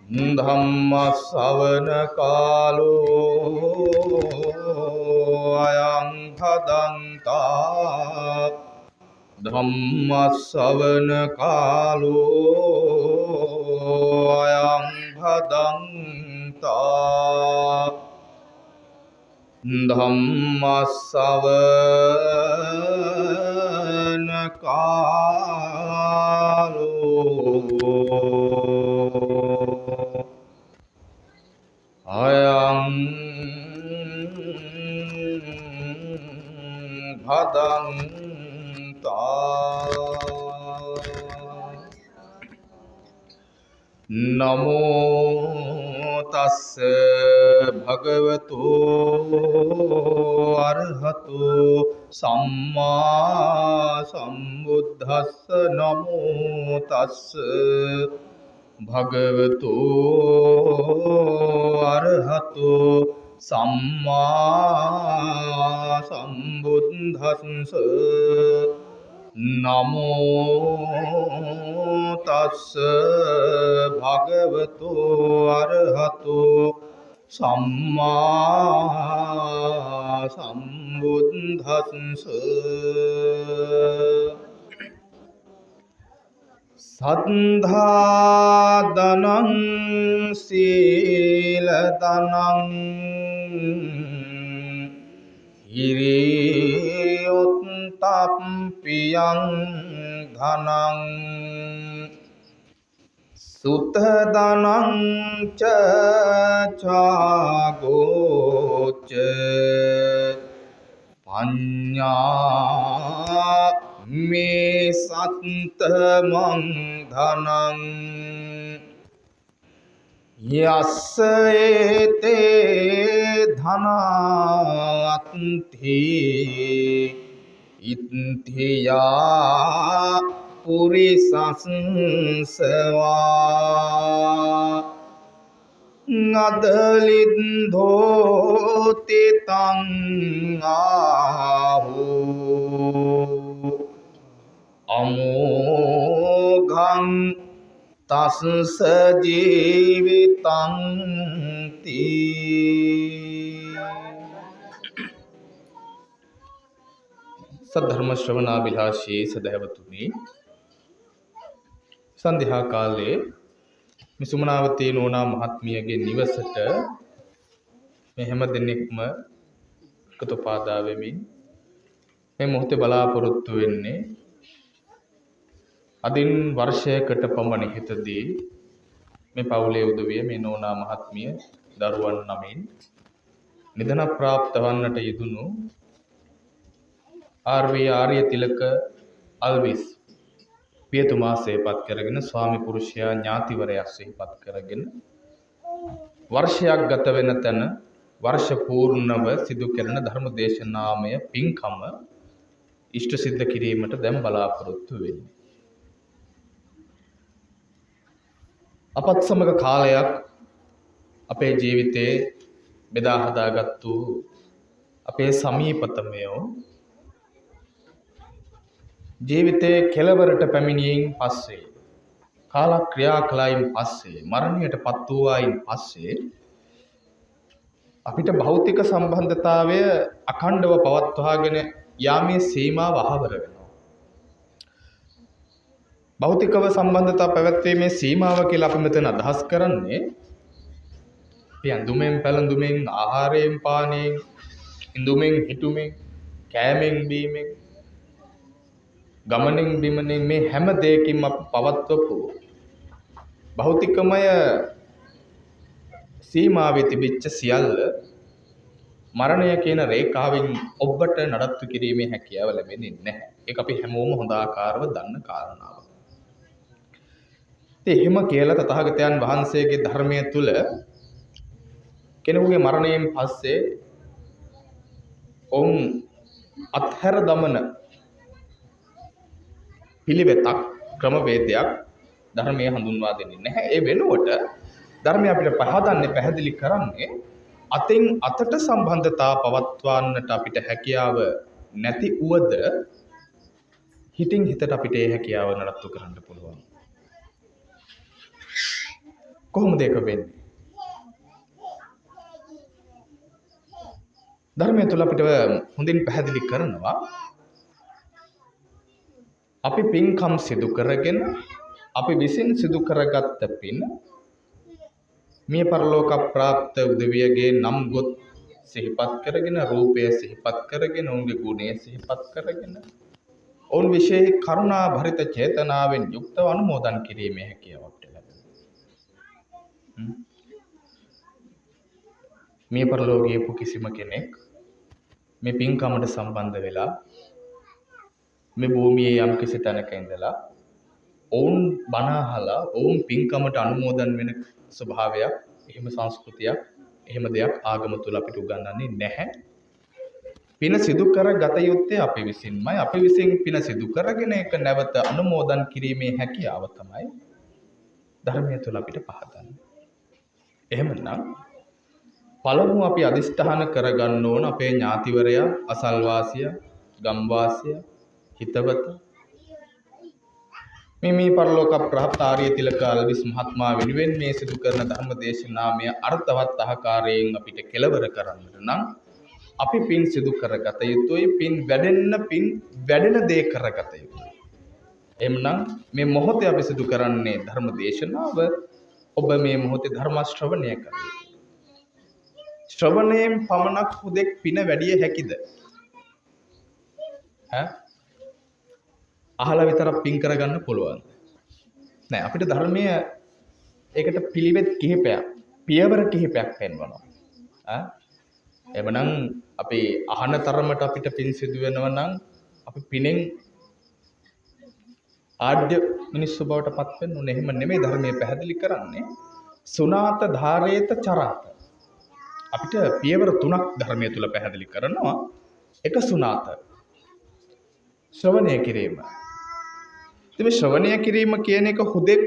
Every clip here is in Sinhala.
ධම්මස්සවන කාලෝ අයං භදන්තා ධම්මස්සවන කාලෝ අයං භදන්තා ධම්මස්සවන කාලෝ අයං භදන්තා නමෝ තස්ස භගවතු අරහතු සම්මා සම්බුද්දස්ස නමෝ තස්ස භගවතු අරහතු සම්මා සම්බුද්දස්ස නමෝ තස්ස භගවතු අරහතු සම්මා සම්බුද්දස්ස සද්ධා දනං සීල දනං හිරියොත්තප්පියං ධනං සුත දනං ච ඡාගෝච පඤ්ඤා මේ සත්තමං ධනං යස්ස ඒතේ ධනාත්ථි ඉත්ථියා පුරිසස්සවා නදලින්ධෝති තං ආහෝ අමෝඝං තස්ස ජීවිතං තී. සද්ධර්ම ශ්‍රවණාභිලාෂී සදහැවතුනි, සන්ධ්‍යා කාලයේ මේ සුමනාවතී නෝනා මහත්මියගේ නිවසට මේ හැම දිනෙකම එකතු පාදා වෙමින් මේ මොහොතේ බලාපොරොත්තු වෙන්නේ අදින් වර්ෂයකට පමණ හිතදී මේ පවුලේ උදවිය මේ නෝනා මහත්මිය දරුවන් 9 නිදන ප්‍රාප්ත වන්නට යෙදුණු ආර්.වී. ආර්යතිලක අල්විස් පියතුමා සේපත් කරගෙන ස්වාමි පුරුෂයා ඥාතිවරයා සේපත් කරගෙන වර්ෂයක් ගත වෙන තැන වර්ෂ පූර්ණව සිදු කරන ධර්ම දේශනාමය පින්කම ඉෂ්ට සිද්ධ කිරීමට දැන් බලාපොරොත්තු වෙන්නේ. අපත් සමග කාලයක් අපේ ජීවිතේ බෙදා හදාගත්තු අපේ සමීපතමයෝ ජීවිතේ කෙලවරට පැමිණීමෙන් පස්සේ කාලක්‍රියා කළයින් පස්සේ මරණයට පත් වූයින් පස්සේ අපිට භෞතික සම්බන්ධතාවය අඛණ්ඩව පවත්වාගෙන යාමේ සීමාව අහවර වෙනවා. භෞතිකව සම්බන්ධතාව පැවැත්වීමේ සීමාව කියලා අපි මෙතන අදහස් කරන්නේ අපි ඇඳුමෙන් පැළඳුමෙන් ආහාරයෙන් පානයෙන් ඉඳුමෙන් හිටුමෙන් කෑමෙන් බීමෙන් ගමනෙන් බිමනෙන් මේ හැම දෙයකින්ම අපි පවත්වපු භෞතිකමය සීමාවේ තිබිච්ච සියල්ල මරණය කියන රේඛාවෙන් ඔබට නඩත්තු කිරීමේ හැකියාව ලැබෙන්නේ නැහැ. ඒක අපි හැමෝම හොඳ ආකාරව දන්න කාරණාවක්. ඉතින් එහෙම කියලා තථාගතයන් වහන්සේගේ ධර්මයේ තුල කෙනෙකුගේ මරණයෙන් පස්සේ ඔවුන් අත්හැර දමන පිළිවෙතක් ක්‍රමවේදයක් ධර්මයේ හඳුන්වා දෙන්නේ නැහැ. ඒ වෙනුවට ධර්මය අපිට පැහැදිලි කරන්නේ අතින් අතට සම්බන්ධතා පවත්වන්නට අපිට හැකියාව නැති උවද හිතින් හිතට අපිට ඒ හැකියාව නඩත්තු කරන්න පුළුවන්. කොහොමද ඒක වෙන්නේ? ධර්මයේ තුල අපිට හොඳින් පැහැදිලි කරනවා අපි පින්කම් සිදු කරගෙන අපි විසින් සිදු කරගත්ත පින් මේ පරලෝක ප්‍රාප්ත උදවියගේ නම් ගොත් සිහිපත් කරගෙන රූපය සිහිපත් කරගෙන ඔවුන්ගේ ගුණය සිහිපත් කරගෙන ඔවුන් විශේෂ කරුණා භරිත චේතනාවෙන් යුක්තව අනුමෝදන් කිරීමේ හැකියාවක් ලැබෙනවා. මේ පරලෝකයේ කිසිම කෙනෙක් මේ පින්කමට සම්බන්ධ වෙලා මේ භූමියේ යම් කිසි තැනක ඉඳලා ඔවුන් බණ අහලා ඔවුන් පින්කමට අනුමෝදන් වෙන ස්වභාවයක්, එහෙම සංස්කෘතියක්, එහෙම දෙයක් ආගම තුල අපිට උගන්වන්නේ නැහැ. පින සිදු කර ගත යුත්තේ අපි විසින්මයි. අපි විසින් පින සිදු කරගෙන ඒක නැවත අනුමෝදන් කිරීමේ හැකියාව තමයි ධර්මයේ තුල අපිට පහදන්නේ. එහෙමනම් පළමුව අපි අදිෂ්ඨාන කරගන්න ඕන අපේ ඥාතිවරයා, අසල්වාසියා, ගම්වාසියා, හිතවත මේ පරලෝක ප්‍රාප්ත ආර්ය තිලක අල්විස් මහත්මයා වෙනුවෙන් මේ සිදු කරන ධර්ම දේශනාමය අර්ථවත් ආකාරයෙන් අපිට කෙලවර කරන්නට නම් අපි පින් සිදු කරගත යුතුයි. පින් වැඩෙන දේ කරගත යුතුයි. එhmenan මේ මොහොතේ අපි සිදු කරන්නේ ධර්ම දේශනාව. ඔබ මේ මොහොතේ ධර්ම ශ්‍රවණය කරන්න. ශ්‍රවණයෙන් පමණක් හුදෙක් පින වැඩි හැකිද? අහලා විතරක් පින් කරගන්න පුළුවන්. නෑ, අපිට ධර්මයේ ඒකට පිළිවෙත් කිහිපයක්, පියවර කිහිපයක් පෙන්වනවා. එවනම් අපි අහන තරමට අපිට පින් සිදු වෙනවා නම් අපි පිනෙන් ආඩ්‍ය මිනිස්සු බවට පත් වෙන්න ඕනේ. එහෙම නෙමෙයි ධර්මයේ පැහැදිලි කරන්නේ. සුනාත ධාරේත චරාත. අපිට පියවර තුනක් ධර්මයේ තුල පැහැදිලි කරනවා. එක සුනාත ශ්‍රවණය කිරීම. ඉතින් ශ්‍රවණය කිරීම කියන එක හුදෙක්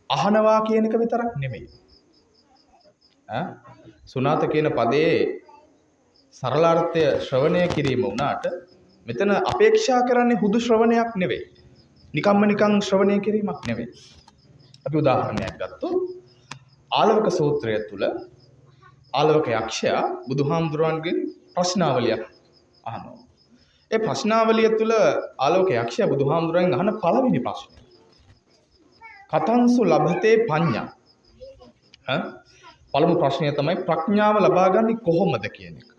අහනවා කියන එක විතරක් නෙමෙයි. සුනාත කියන පදයේ සරල අර්ථය ශ්‍රවණය කිරීම වුණාට මෙතන අපේක්ෂා කරන්නේ හුදු ශ්‍රවණයක් නෙවෙයි. නිකන් ශ්‍රවණය කිරීමක් නෙවෙයි. අපි උදාහරණයක් ගත්තොත් ආලවක සූත්‍රය තුල ආලවක යක්ෂයා බුදුහාමුදුරන්ගෙන් ප්‍රශ්නාවලියක් අහනවා. ඒ ප්‍රශ්නාවලිය තුල ආලවක යක්ෂයා බුදුහාමුදුරන්ගෙන් අහන පළවෙනි ප්‍රශ්නය කතංසු ලබතේ පඤ්ඤා. පළමු ප්‍රශ්නය තමයි ප්‍රඥාව ලබාගන්නේ කොහොමද කියන එක.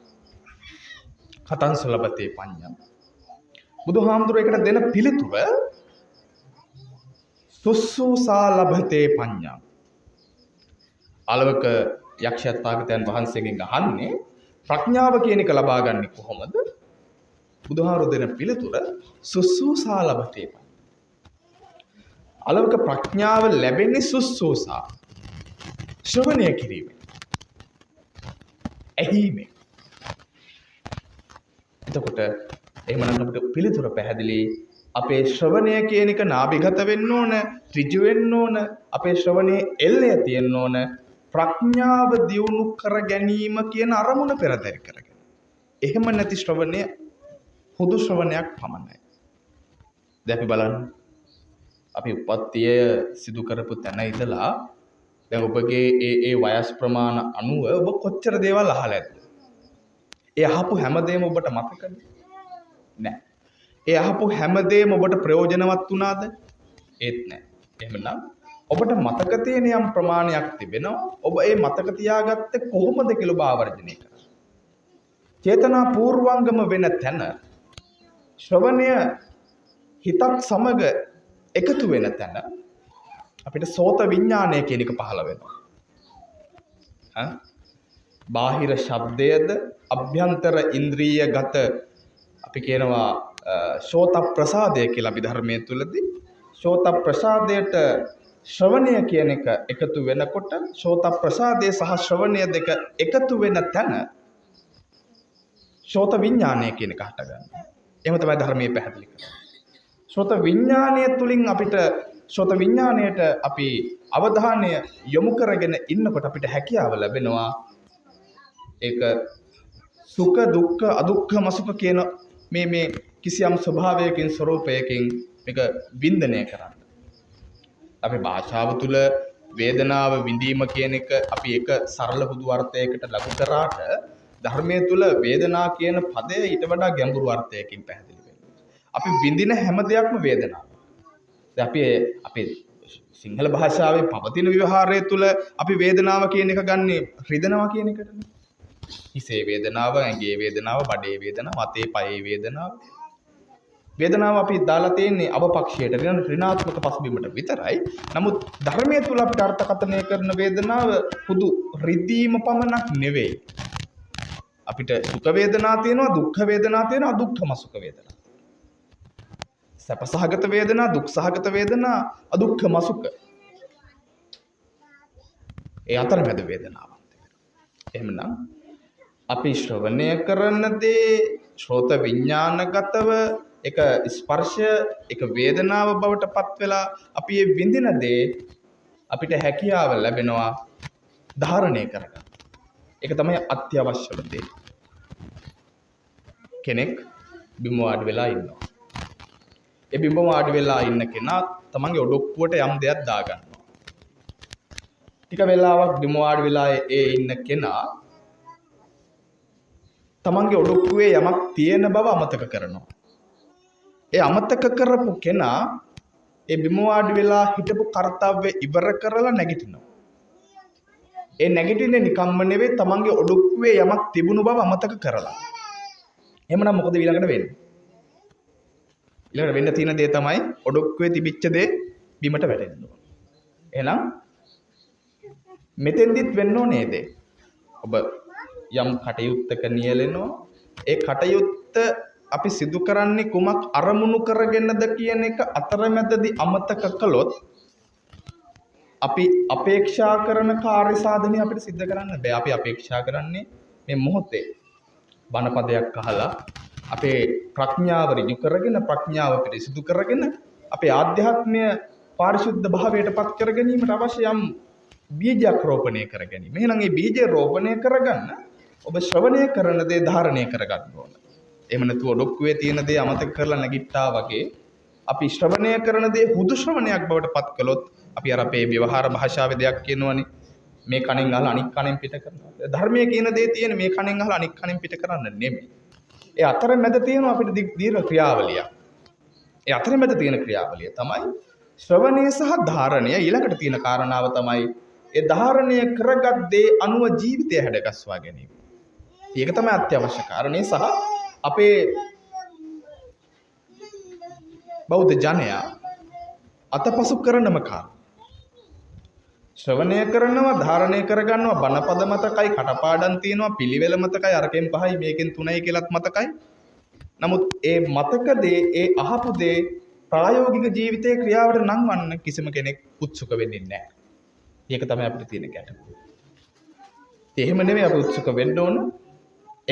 කතංසු ලබතේ පඤ්ඤා. බුදුහාමුදුරේකට දෙන පිළිතුර සුස්සුසා ලබතේ පඤ්ඤා. ආලවක යක්ෂයා තාගතයන් වහන්සේගෙන් අහන්නේ ප්‍රඥාව කියන එක ලබාගන්නේ කොහොමද? බුදුහාමුදුර දෙන පිළිතුර සුස්සුසා ලබතේ පඤ්ඤා. ආලවක ප්‍රඥාව ලැබෙන්නේ සුස්සුසා ශ්‍රවණය කිරීමෙන්, ඇහිීමෙන්. එතකොට එහෙමනම් අපිට පිළිතුර පැහැදිලි. අපේ ශ්‍රවණය කියන එක නාභිගත වෙන්න ඕන, ඍජු වෙන්න ඕන. අපේ ශ්‍රවණයේ එල්ලය තියෙන්න ඕන. ප්‍රඥාව දියුණු කර ගැනීම කියන අරමුණ පෙරදරි කරගෙන. එහෙම නැති ශ්‍රවණය හුදු ශ්‍රවණයක් පමණයි. දැන් අපි බලන්න. අපි උපත්තිය සිදු කරපු තැන ඉඳලා දැන් ඔබගේ ඒ වයස් ප්‍රමාණ අනුව ඔබ කොච්චර දේවල් අහලා ඇද්ද? ඒ අහපු හැමදේම ඔබට මතකද? නැහැ. ඒ අහපු හැමදේම ඔබට ප්‍රයෝජනවත් වුණාද? ඒත් නැහැ. එහෙමනම් ඔබට මතක තියෙන යම් ප්‍රමාණයක් තිබෙනවා. ඔබ ඒ මතක තියාගත්තේ කොහොමද කියලා ඔබ ආවර්ජනය කරනවා. චේතනා පූර්වංගම වෙන තැන ශ්‍රවණය හිතත් සමග එකතු වෙන තැන අපිට සෝත විඥානය කියන එක පහළ වෙනවා. බාහිර ශබ්දයේද අභ්‍යන්තර ඉන්ද්‍රියගත අපි කියනවා ශෝත ප්‍රසාදය කියලා අපි ධර්මයේ තුලදී ශෝත ප්‍රසාදයට ශ්‍රවණය කියන එක එකතු වෙනකොට ශෝත ප්‍රසාදය සහ ශ්‍රවණය දෙක එකතු වෙන තැන ශෝත විඥානය කියන එක හට ගන්නවා. එහෙම තමයි ධර්මයේ පැහැදිලි කරන්නේ. ශෝත විඥානය තුලින් අපිට ශෝත විඥාණයට අපි අවධානය යොමු කරගෙන ඉන්නකොට අපිට හැකියාව ලැබෙනවා ඒක සුඛ දුක්ඛ අදුක්ඛ මසුඛ කියන මේ කිසියම් ස්වභාවයකින් ස්වરૂපයකින් මේක වින්දනය කරන්න. අපි භාෂාව තුළ වේදනාව විඳීම කියන එක අපි එක සරල බුදු අර්ථයකට ලබු කරාට ධර්මයේ තුල වේදනා කියන පදය ඊට වඩා ගැඹුරු අර්ථයකින් පැහැදිලි වෙනවා. අපි විඳින හැම දෙයක්ම වේදනාවක්. දැන් අපි සිංහල භාෂාවේ පවතින ව්‍යවහාරය තුල අපි වේදනාව කියන එක ගන්නේ රිදෙනවා කියන එකටනේ. හිසේ වේදනාව, ඇඟේ වේදනාව, බඩේ වේදනාව, අතේ පයේ වේදනාව. වේදනාව අපි දාලා තියෙන්නේ අවපක්ෂයට ඍණාත්මක පසුබිමට විතරයි. නමුත් ධර්මයේ තුල අපිට අර්ථකථනය කරන වේදනාව පුදු රිදීම පමණක් නෙවෙයි. අපිට සුඛ වේදනා තියෙනවා, දුක්ඛ වේදනා තියෙනවා, අදුක්ඛම සුඛ වේදනා. සැපසහගත වේදනා, දුක්සහගත වේදනා, අදුක්ඛම සුඛ. ඒ අතරමැද වේදනාවක් තියෙනවා. එහෙමනම් අපි ශ්‍රවණය කරන දේ ශ්‍රෝත විඥානගතව එක ස්පර්ශය, එක වේදනාව බවට පත් වෙලා අපි මේ විඳින දේ අපිට හැකියාව ලැබෙනවා ධාරණය කරගන්න. ඒක තමයි අත්‍යවශ්‍යම දේ. කෙනෙක් බිම වාඩි වෙලා ඉන්නවා. ඒ බිම වාඩි වෙලා ඉන්න කෙනා තමන්ගේ ඔඩොක්කුවට යම් දෙයක් දාගන්නවා. ටික වෙලාවක් බිම වාඩි වෙලා ඉන්න කෙනා තමන්ගේ ඔඩොක්කුවේ යමක් තියෙන බව අමතක කරනවා. ඒ අමතක කරපු කෙනා ඒ බිම වාඩි වෙලා හිටපු කාර්යය ඉවර කරලා නැගිටිනවා. ඒ නැගිටින්නේ නිකම්ම නෙවෙයි, තමන්ගේ ඔඩොක්කුවේ යමක් තිබුණු බව අමතක කරලා. එහෙමනම් මොකද ඊළඟට වෙන්නේ? ඊළඟට වෙන්න තියෙන දේ තමයි ඔඩොක්කුවේ තිබිච්ච දේ බිමට වැටෙන්න ඕන. එහෙනම් මෙතෙන්දිත් වෙන්න ඕනේ දේ. ඔබ යම් කටයුත්තක නියැලෙනවා. ඒ කටයුත්ත අපි සිදු කරන්නේ කුමක් අරමුණු කරගෙනද කියන එක අතරමැදදී අමතක කළොත් අපි අපේක්ෂා කරන කාර්ය සාධනය අපිට සිද්ධ කරන්න බෑ. අපි අපේක්ෂා කරන්නේ මේ මොහොතේ බණපදයක් අහලා අපේ ප්‍රඥාව ඍජු කරගෙන, ප්‍රඥාව පිරිසිදු කරගෙන අපේ ආධ්‍යාත්මය පාරිශුද්ධ භාවයට පත් කර ගැනීමට අවශ්‍ය යම් බීජයක් රෝපණය කර ගැනීම. එහෙනම් මේ බීජය රෝපණය කරගන්න ඔබ ශ්‍රවණය කරන දේ ධාරණය කරගන්න ඕන. එහෙම නැතුව ඔඩොක්කුවේ තියෙන දේ අමතක කරලා නැගිට්ටා වගේ අපි ශ්‍රවණය කරන දේ හුදු ශ්‍රවණයක් බවට පත් කළොත් අපි අර අපේ ව්‍යවහාර භාෂාවේ දෙයක් කියනවනේ, මේ කණෙන් අහලා අනික් කණෙන් පිට කරනවා. ධර්මයේ කියන දේ තියෙන මේ කණෙන් අහලා අනික් කණෙන් පිට කරන්න නෙමෙයි. ඒ අතරමැද තියෙන අපිට දීර්ඝ ක්‍රියාවලියක්. ඒ අතරමැද තියෙන ක්‍රියාවලිය තමයි ශ්‍රවණය සහ ධාරණය. ඊළඟට තියෙන කාරණාව තමයි ඒ ධාරණය කරගත් දේ අනුව ජීවිතය හැඩගස්වා ගැනීම. ඒක තමයි අත්‍යවශ්‍ය කාරණේ. සහ අපේ බෞද්ධ ජනයා අතපසු කරනම කාරණා. ශ්‍රවණය කරනවා, ධාරණය කරගන්නවා, බණපද මතකයි, කටපාඩම් තියෙනවා, පිළිවෙල මතකයි, අරකින් 5යි මේකෙන් 3යි කියලාත් මතකයි. නමුත් ඒ මතක දේ, ඒ අහපු දේ ප්‍රායෝගික ජීවිතයේ ක්‍රියාවට නංවන්න කිසිම කෙනෙක් උත්සුක වෙන්නේ නැහැ. ඒක තමයි අපිට තියෙන ගැටලුව. එහෙම නෙවෙයි අපි උත්සුක වෙන්න ඕන.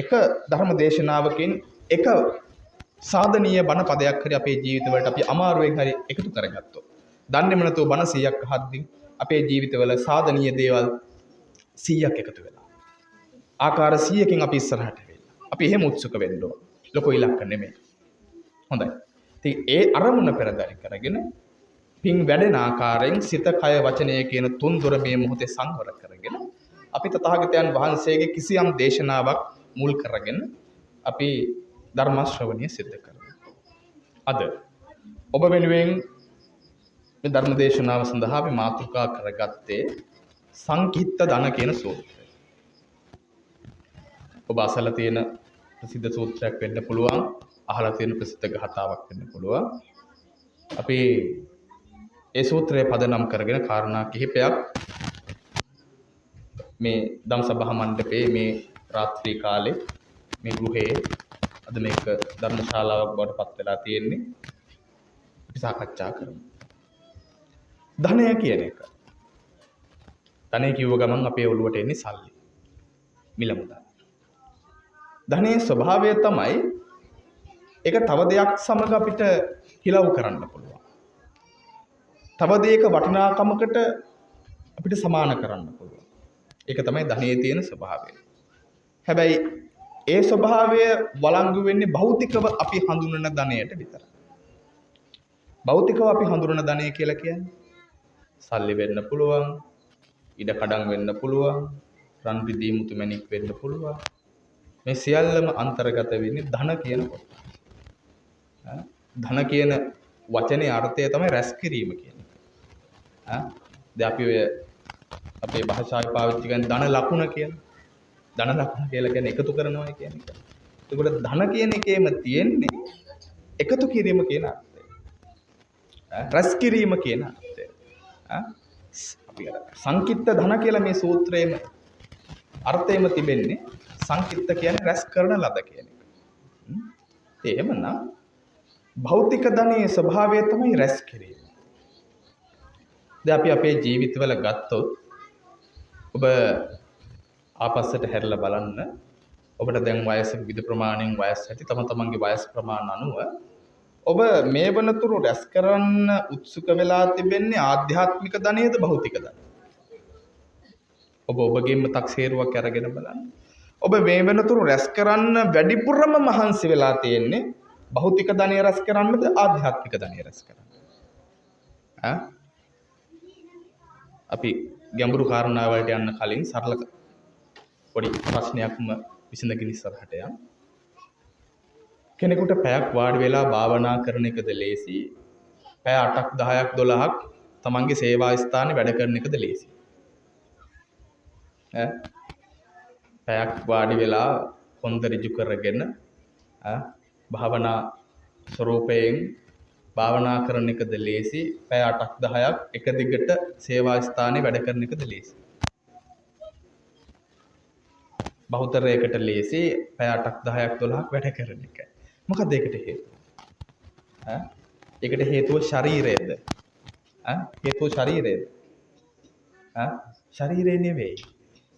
එක ධර්ම දේශනාවකින් එක සාධනීය බණ පදයක් හරි අපේ ජීවිතවලට අපි අමාරුවෙන් හරි එකතු කරගත්තොත්, දන්නේම නැතුව බණ 100ක් අහද්දී අපේ ජීවිතවල සාධනීය දේවල් 100ක් එකතු වෙලා ආකාර 100කින් අපි ඉස්සරහට වෙලා අපි එහෙම උත්සුක වෙන්න ඕන. ලොකු ඉලක්ක නෙමෙයි. හොඳයි. ඉතින් ඒ අරමුණ පෙරදරි කරගෙන පින් වැඩෙන ආකාරයෙන් සිත, කය, වචනය කියන තුන් දොර මේ මොහොතේ සංවර කරගෙන අපි තථාගතයන් වහන්සේගේ කිසියම් දේශනාවක් මුල් කරගෙන අපි ධර්ම ශ්‍රවණය සිද්ධ කරනවා. අද ඔබ වෙනුවෙන් මේ ධර්ම දේශනාව සඳහා අපි මාතෘකා කරගත්තේ සංකිට්ත ධන කියන සූත්‍රය. ඔබ අසලා තියෙන ප්‍රසිද්ධ සූත්‍රයක් වෙන්න පුළුවන්, අහලා තියෙන ප්‍රසිද්ධ ගාථාවක් වෙන්න පුළුවන්. අපි ඒ සූත්‍රය පදනම් කරගෙන කාරණා කිහිපයක් මේ ධම්සභා මණ්ඩපයේ මේ රාත්‍රී කාලේ මේ ගෘහයේ අද මේක ධර්මශාලාවක් බවට පත් වෙලා තියෙන්නේ. අපි සාකච්ඡා කරමු. ධනය කියන එක. ධනය කිව්ව ගමන් අපේ ඔළුවට එන්නේ සල්ලි. මිල මුදල්. ධනයේ ස්වභාවය තමයි ඒක තව දෙයක් සමග අපිට හිලව් කරන්න පුළුවන්. තව දෙයක වටිනාකමකට අපිට සමාන කරන්න පුළුවන්. ඒක තමයි ධනයේ තියෙන ස්වභාවය. හැබැයි ඒ ස්වභාවය වළංගු වෙන්නේ භෞතිකව අපි හඳුනන ධනයට විතරයි. භෞතිකව අපි හඳුනන ධනය කියලා කියන්නේ සල්ලි වෙන්න පුළුවන්, ඉඩ කඩම් වෙන්න පුළුවන්. රන් රිදී මුතු මැණික් වෙන්න පුළුවන්. මේ සියල්ලම අන්තර්ගත වෙන්නේ ධන කියන කොට. ධන කියන වචනේ අර්ථය තමයි රැස් කිරීම කියන එක. දැන් අපි ඔය අපේ භාෂාවේ පාවිච්චි කරන ධන ලකුණ කියන. ධන ලකුණ කියලා කියන්නේ එකතු කරනවා කියන එක. ඒකට ධන කියන එකේම තියෙන්නේ එකතු කිරීම කියන අර්ථය. රැස් කිරීම කියන අර්ථය. අපි සංකිට්ත ධන කියලා මේ සූත්‍රයේම අර්ථයම තිබෙන්නේ සංකිට්ත කියන්නේ රැස් කරන ලද කියන එක. එහෙමනම් භෞතික ධනයේ ස්වභාවය තමයි රැස් කිරීම. දැන් අපි අපේ ජීවිතවල ගත්තොත් ඔබ ආපස්සට හැරිලා බලන්න. ඔබට දැන් වයස විවිධ ප්‍රමාණයෙන් වයස් ඇති තම තමන්ගේ වයස් ප්‍රමාණ අනුව ඔබ මේ වනතුරු රැස් කරන්න උත්සුක වෙලා තිබෙන්නේ ආධ්‍යාත්මික ධනයේද භෞතික ධනයේද? ඔබ ඔබගේම තක්සේරුවක් අරගෙන බලන්න. ඔබ මේ වෙනතුරු රැස් කරන්න වැඩිපුරම මහන්සි වෙලා තියෙන්නේ භෞතික ධනය රැස් කරන්නද ආධ්‍යාත්මික ධනය රැස් කරන්නද? අපි ගැඹුරු කාරණා වලට යන්න කලින් සරල පොඩි ප්‍රශ්නයක්ම විසඳගෙන ඉස්සරහට යන්න. කෙනෙකුට පැයක් වාඩි වෙලා භාවනා කරන එකද ලේසි? පැය 8ක් 10ක් 12ක් තමන්ගේ සේවා ස්ථානේ වැඩ කරන එකද ලේසි? පැයක් වාඩි වෙලා හොඳ ඍජු කරගෙන භාවනා ස්වරූපයෙන් භාවනා කරන එකද ලේසි? පැය 8ක් 10ක් එක දිගට සේවා ස්ථානේ වැඩ කරන එකද ලේසි? බහුතරයකට ලේසි පැය 8ක් 10ක් 12ක් වැඩ කරන එක. මොකක්ද ඒකට හේතුව? ඒකට හේතුව ශරීරයද? හේතුව ශරීරයද? ශරීරය නෙවෙයි.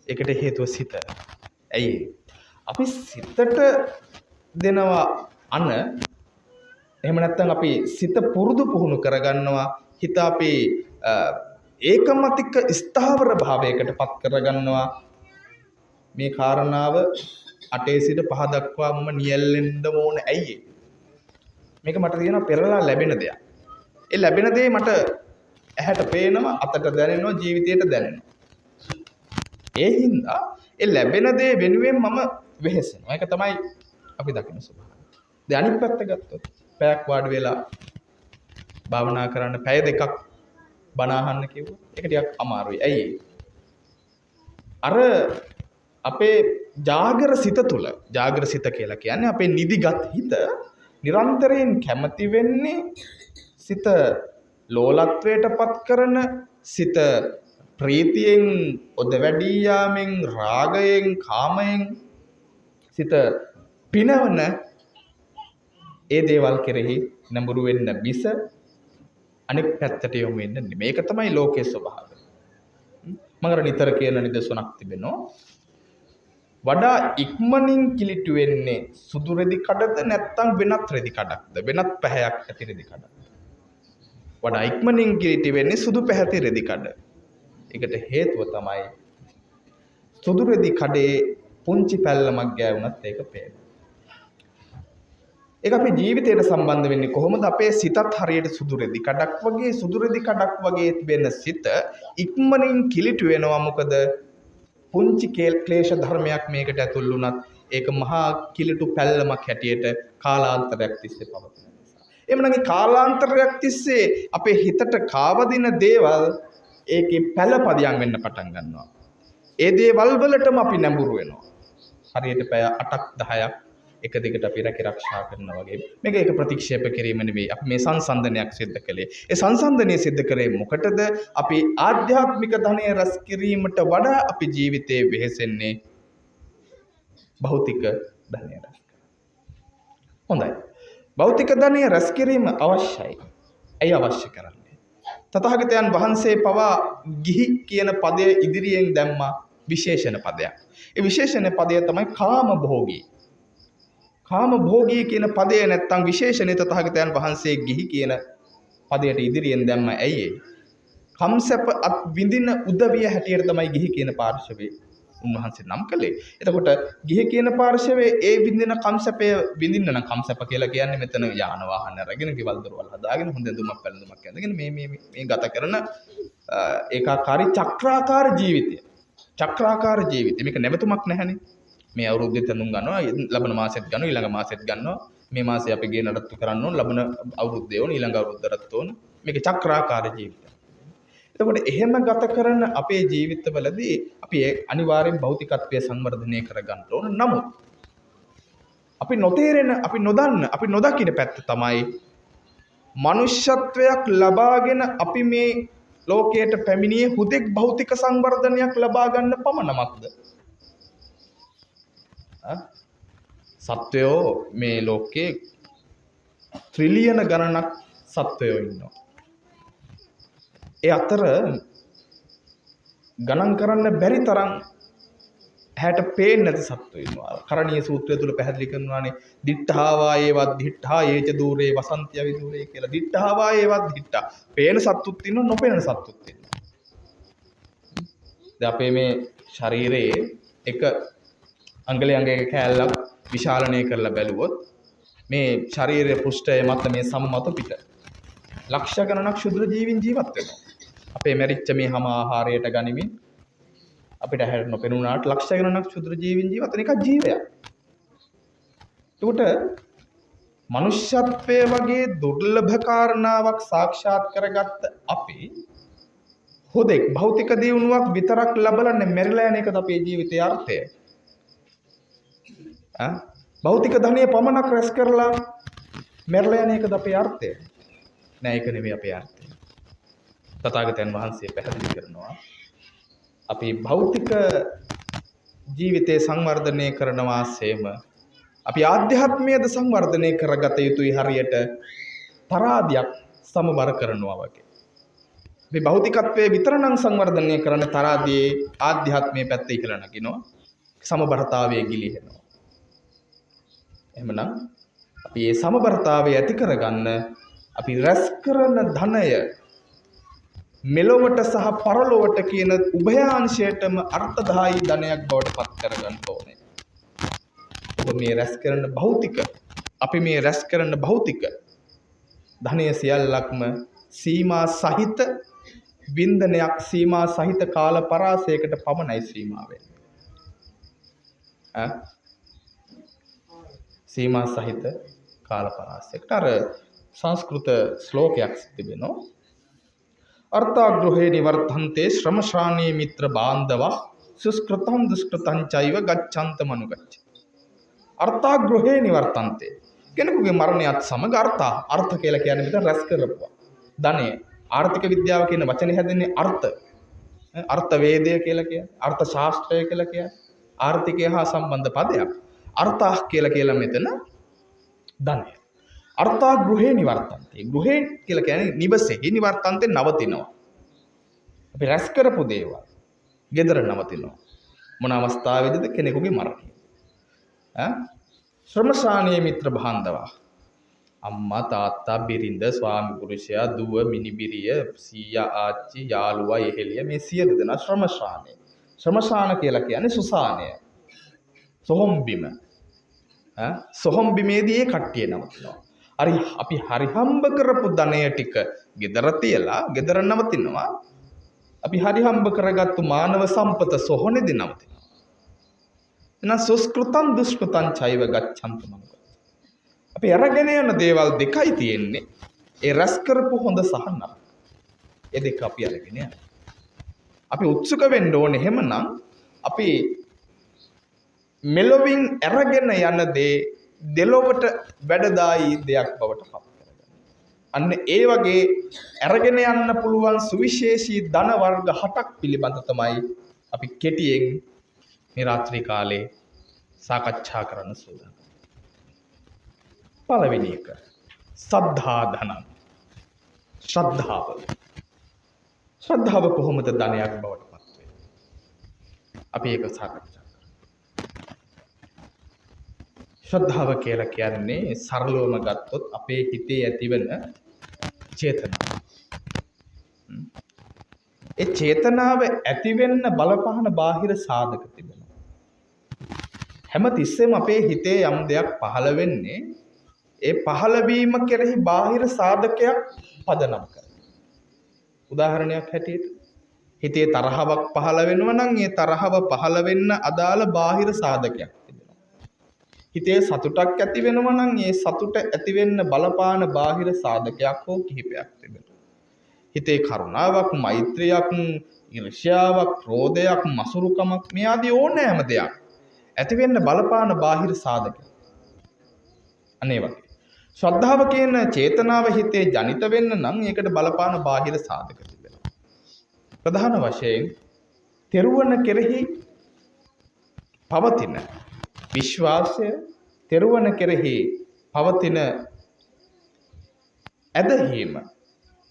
ඒකට හේතුව සිත. ඇයි? අපි සිතට දෙනවා අන එහෙම නැත්නම් අපි සිත පුරුදු පුහුණු කරගන්නවා. හිත අපි ඒකමතික ස්ථාවර භාවයකට පත් කරගන්නවා. මේ කාරණාව 8 සිට 5 දක්වා මම නියැලෙන්න ඕන. ඇයි මේක මට තියෙනවා පෙරලා ලැබෙන දෙයක්. ඒ ලැබෙන දේ මට ඇහැට පේනවා, අතට දැනෙනවා, ජීවිතයට දැනෙනවා. ඒ හින්දා ඒ ලැබෙන දේ වෙනුවෙන් මම වෙහෙසෙනවා. ඒක තමයි අපි දකින ස්වභාවය. දැන් අනිත් පැත්ත ගත්තොත් පැයක් වාඩි වෙලා භාවනා කරන්න පැය දෙකක් බණ අහන්න කිව්වොත් ඒක ටිකක් අමාරුයි. ඇයි? අර අපේ ජාගර සිත තුළ, ජාගර සිත කියලා කියන්නේ අපේ නිදිගත් හිත නිරන්තරයෙන් කැමති වෙන්නේ සිත ලෝලත්වයට පත් කරන, සිත ප්‍රීතියෙන් ඔද වැඩි යාමෙන්, රාගයෙන්, කාමයෙන් සිත පිනවන ඒ දේවල් කෙරෙහි නඹුරු වෙන්න මිස අනෙක් පැත්තට යොමු වෙන්න නෙමෙයි. මේක තමයි ලෝකයේ ස්වභාවය. මම අර නිතර කියන නිදසුනක් තිබෙනවා. වඩා ඉක්මනින් කිලිටු වෙන්නේ සුදු රෙදි කඩද නැත්නම් වෙනත් රෙදි කඩක්ද? වෙනත් පැහැයක් ඇති රෙදි කඩක්ද? වඩා ඉක්මනින් කිලිටු වෙන්නේ සුදු පැහැති රෙදි කඩ. ඒකට හේතුව තමයි සුදු රෙදි කඩේ පුංචි පැල්ලමක් ගෑවුනත් ඒක පේනවා. ඒක අපේ ජීවිතයට සම්බන්ධ වෙන්නේ කොහොමද? අපේ සිතත් හරියට සුදු රෙදි කඩක් වගේ, සුදු රෙදි කඩක් වගේ තිබෙන සිත ඉක්මනින් කිලිටු වෙනවා. මොකද පුංචි ක්ලේශ ධර්මයක් මේකට ඇතුල් වුණත් ඒක මහා කිලිටු පැල්ලමක් හැටියට කාලාන්තරයක් තිස්සේ පවතින නිසා. එhmenan මේ කාලාන්තරයක් තිස්සේ අපේ හිතට කාවදින දේවල් ඒකේ පැලපදියම් වෙන්න පටන් ගන්නවා. ඒ දේවල් වලටම අපි නැඹුරු වෙනවා. හරියට පැය 8ක් 10ක් එක දිගට අපි රැකිරක්ෂා කරනවා වගේ. මේක ඒක ප්‍රතික්ෂේප කිරීම නෙවෙයි. අපි මේ සංසන්දනයක් සිද්ධ කළේ. ඒ සංසන්දනය සිද්ධ කරේ මොකටද? අපි ආධ්‍යාත්මික ධනය රැස් කිරීමට වඩා අපි ජීවිතේ වෙහෙසෙන්නේ භෞතික ධනය රැස් කරන්න. හොඳයි. භෞතික ධනය රැස් කිරීම අවශ්‍යයි. ඇයි අවශ්‍ය කරන්නේ? තථාගතයන් වහන්සේ පවා ගිහි කියන පදය ඉදිරියෙන් දැම්මා විශේෂණ පදයක්. ඒ විශේෂණ පදය තමයි කාම භෝගී. කාම භෝගී කියන පදය නැත්තම් විශේෂණය තථාගතයන් වහන්සේ ගිහි කියන පදයට ඉදිරියෙන් දැම්ම. ඇයි ඒ? කම්සප අත් විඳින උදවිය හැටියට තමයි ගිහි කියන පාර්ශවයේ උන්වහන්සේ නම් කළේ. එතකොට ගිහි කියන පාර්ශවයේ ඒ විඳින කම්සපය විඳින්න නම් කම්සප කියලා කියන්නේ මෙතන යාන වාහන අරගෙන ගෙවල් දොරවල් හදාගෙන හොඳ දුමක් පැලඳුමක් ඇඳගෙන මේ ගත කරන ඒකාකාරී චක්‍රාකාර ජීවිතය. චක්‍රාකාර ජීවිතය. මේක නැවතුමක් නැහැනේ. මේ අවුරුද්දේ තනුම් ගන්නවා, ලබන මාසෙත් ගන්නවා, ඊළඟ මාසෙත් ගන්නවා. මේ මාසේ අපි ගේ නඩත්තු කරන්න ඕන, ලබන අවුරුද්දේ ඕන, ඊළඟ අවුරුද්දටත් ඕන. මේක චක්‍රාකාර ජීවිතය. එතකොට එහෙම ගත කරන අපේ ජීවිතවලදී අපි අනිවාර්යෙන් භෞතිකත්වයේ සංවර්ධනය කරගන්න ඕන. නමුත් අපි නොතේරෙන, අපි නොදන්න, අපි නොදකින පැත්ත තමයි මනුෂ්‍යත්වයක් ලබාගෙන අපි මේ ලෝකයට පැමිණියේ හුදෙක් භෞතික සංවර්ධනයක් ලබා ගන්න පමණක්ද? සත්වයෝ මේ ලෝකේ ට්‍රිලියන ගණනක් සත්වයෝ ඉන්නවා. ඒ අතර ගණන් කරන්න බැරි තරම් හැට පේන්නේ නැති සත්වයෝ ඉන්නවා. කරණීය සූත්‍රය තුල පැහැදිලි කරනවානේ දිඨාවා ඒවත් දිඨා ඒච දූරේ වසන්තිය විදූරේ කියලා. දිඨාවා ඒවත් දිඨා. පේන සත්තුත් ඉන්නවා, නොපේන සත්තුත් ඉන්නවා. දැන් අපේ මේ ශරීරයේ එක අංගලයන්ගේ කෑල්ලක් විශාලනය කරලා බැලුවොත් මේ ශරීරයේ පෘෂ්ඨය මත මේ සම මත පිට ලක්ෂ ගණනක් ශුද්‍ර ජීවීන් ජීවත් වෙනවා. අපේ මැරිච්ච මේ හැම ආහාරයට ගනිමින් අපිට හැර නොපෙනුනාට ලක්ෂ ගණනක් ශුද්‍ර ජීවීන් ජීවත් වෙන එක ජීවයක්. ඒකට මනුෂ්‍යත්වයේ වගේ දුර්ලභ කාරණාවක් සාක්ෂාත් කරගත්ත අපි හොදෙක් භෞතික දියුණුවක් විතරක් ලබලා මැරිලා යන එකද අපේ ජීවිතයේ අර්ථය. භෞතික ධනිය පමණක් රැස් කරලා මැරලා යන එකද අපේ අර්ථය? නෑ, ඒක නෙමෙයි අපේ අර්ථය. තථාගතයන් වහන්සේ පැහැදිලි කරනවා අපි භෞතික ජීවිතේ සංවර්ධනය කරනවා සේම අපි ආධ්‍යාත්මයේද සංවර්ධනය කරගත යුතුයි හරියට තරාදියක් සමබර කරනවා වගේ. මේ භෞතිකත්වයේ විතරනම් සංවර්ධනය කරන්න තරාදියේ ආධ්‍යාත්මයේ පැත්ත ඉහළ නගිනවා, සමබරතාවයේ ගිලිහෙනවා. එහෙමනම් අපි මේ සමබරතාවය ඇති කරගන්න අපි රැස් කරන ධනය මෙලොවට සහ පරලොවට කියන උභයාංශයටම අර්ථදායී ධනයක් බවට පත් කරගන්න ඕනේ. ඔබ මේ රැස් කරන භෞතික අපි මේ රැස් කරන භෞතික ධනය සියල්ලක්ම සීමා සහිත වින්දනයක්, සීමා සහිත කාල පරාසයකට පමණයි සීමා වෙන්නේ. සීමා සහිත කාල පරාසයකට. අර සංස්කෘත ශ්ලෝකයක් තිබෙනවා. අර්ථාග්‍රහේ නිවර්තන්තේ ශ්‍රමශ්‍රාණී මිත්‍ර බාන්ධවා සුස්කෘතං දුෂ්කෘතං චෛව ගච්ඡන්ත මනුගච්ඡ. අර්ථාග්‍රහේ නිවර්තන්තේ කෙනෙකුගේ මරණයත් සමග අර්ථ කියලා කියන්නේ මෙතන රැස් කරපුවා. ධනය. ආර්ථික විද්‍යාව කියන වචනේ හැදෙන්නේ අර්ථ. අර්ථ වේදය කියලා කියන්නේ, අර්ථ ශාස්ත්‍රය කියලා කියන්නේ ආර්ථිකය හා සම්බන්ධ පදයක්. අර්ථා කියලා මෙතන ධනය. අර්ථා ගෘහේ නිවර්තන්තේ. ගෘහේ කියලා කියන්නේ නිවසෙහි, නිවර්තන්තේ නවතිනවා. අපි රැස් කරපු දේවල් gedara නවතිනවා. මොන අවස්ථාවේදීද? කෙනෙකුගේ මරණය. ශ්‍රමශානීය මිත්‍ර බාන්ධවා. අම්මා තාත්තා බිරිඳ ස්වාමි පුරුෂයා දුව මිනිබිරිය සීයා ආච්චි යාළුවා එහෙලිය මේ සියලු දෙනා ශ්‍රමශානීය. ශ්‍රමශාන කියලා කියන්නේ සුසානය. සොහොන් බිම. සොහොන් බිමේදී ඒ කට්ටිය නවතිනවා. අපි හරි හම්බ කරපු ධනය ටික gedara තියලා gedara නවතිනවා. අපි හරි හම්බ කරගත්තු මානව සම්පත සොහොනේදී නවතිනවා. එහෙනම් සුස්කෘතං දුෂ්කෘතං චෛව ගච්ඡන්ත මනුගච්ඡ. අපි අරගෙන යන දේවල් දෙකයි තියෙන්නේ. ඒ රැස් කරපු හොඳ සහ නරක. ඒ දෙක අපි අරගෙන යනවා. අපි උත්සුක වෙන්න ඕනේ. එහෙමනම් අපි මෙලොවින් අරගෙන යන දේ දෙලොවට වැඩදායී දෙයක් බවට පත් කරගන්න. අන්න ඒ වගේ අරගෙන යන්න පුළුවන් සුවිශේෂී ධන වර්ග 8ක් පිළිබඳ තමයි අපි කෙටියෙන් මේ රාත්‍රී කාලේ සාකච්ඡා කරන්න සූදානම්. පළවෙනි එක සද්ධා ධන. ශ්‍රද්ධාව. ශ්‍රද්ධාව කොහොමද ධනයක් බවට පත් වෙන්නේ? අපි ඒක සාකච්ඡා කරමු. ශ්‍රද්ධාව කියලා කියන්නේ සරලවම ගත්තොත් අපේ හිතේ ඇතිවන චේතනාව. ඒ චේතනාව ඇති වෙන්න බලපාන බාහිර සාධක තිබෙනවා. හැම තිස්සෙම අපේ හිතේ යම් දෙයක් පහළ වෙන්නේ ඒ පහළ වීම කෙරෙහි බාහිර සාධකයක් පදනම් කරගෙන. උදාහරණයක් හැටියට හිතේ තරහවක් පහළ වෙනවා නම් ඒ තරහව පහළ වෙන්න අදාළ බාහිර සාධකයක් තිබෙනවා. හිතේ සතුටක් ඇති වෙනවා නම් ඒ සතුට ඇති වෙන්න බලපාන බාහිර සාධකයක් හෝ කිහිපයක් තිබෙනවා. හිතේ කරුණාවක්, මෛත්‍රියක්, ඊර්ෂ්‍යාවක්, ක්‍රෝධයක්, මසුරුකමක් මේ ආදී ඕනෑම දෙයක් ඇති වෙන්න බලපාන බාහිර සාධක. අනේ වගේ. ශ්‍රද්ධාව කියන චේතනාව හිතේ ජනිත වෙන්න නම් ඒකට බලපාන බාහිර සාධක තිබෙනවා. ප්‍රධාන වශයෙන් තෙරුවන කෙරෙහි පවතින විශ්වාසය, තෙරුවන කෙරෙහි පවතින ඇදහිීම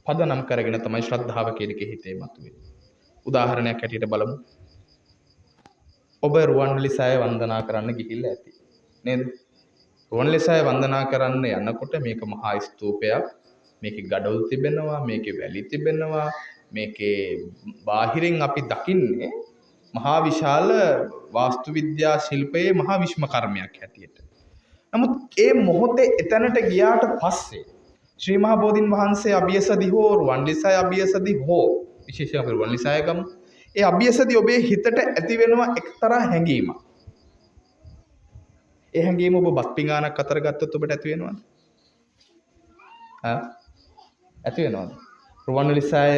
පදනම් කරගෙන තමයි ශ්‍රද්ධාව කියන එක හිතේ මතුවෙන්නේ. උදාහරණයක් හැටියට බලමු. ඔබ රුවන්වැලි සෑය වන්දනා කරන්න ගිහිල්ලා ඇති. නේද? රුවන්වැලි සෑය වන්දනා කරන්න යනකොට මේක මහා ස්තූපයක්. මේකේ ගඩොල් තිබෙනවා, මේකේ වැලි තිබෙනවා, මේකේ බාහිරින් අපි දකින්නේ මහා විශාල වාස්තු විද්‍යා ශිල්පයේ මහා විශ්ම කර්මයක් හැටියට. නමුත් ඒ මොහොතේ එතනට ගියාට පස්සේ ශ්‍රී මහා බෝධින් වහන්සේ අභියසදි හෝ රුවන්වැලි සෑය අභියසදි හෝ විශේෂයෙන් අපි රුවන්වැලි සෑය ගමු. ඒ අභියසදී ඔබේ හිතට ඇති වෙනවා එක්තරා හැඟීමක්. ඒ හැඟීම ඔබ බත් පිඟානක් අතර ගත්තොත් ඔබට ඇති වෙනවද? ඇති වෙනවද? රුවන්වැලි සෑය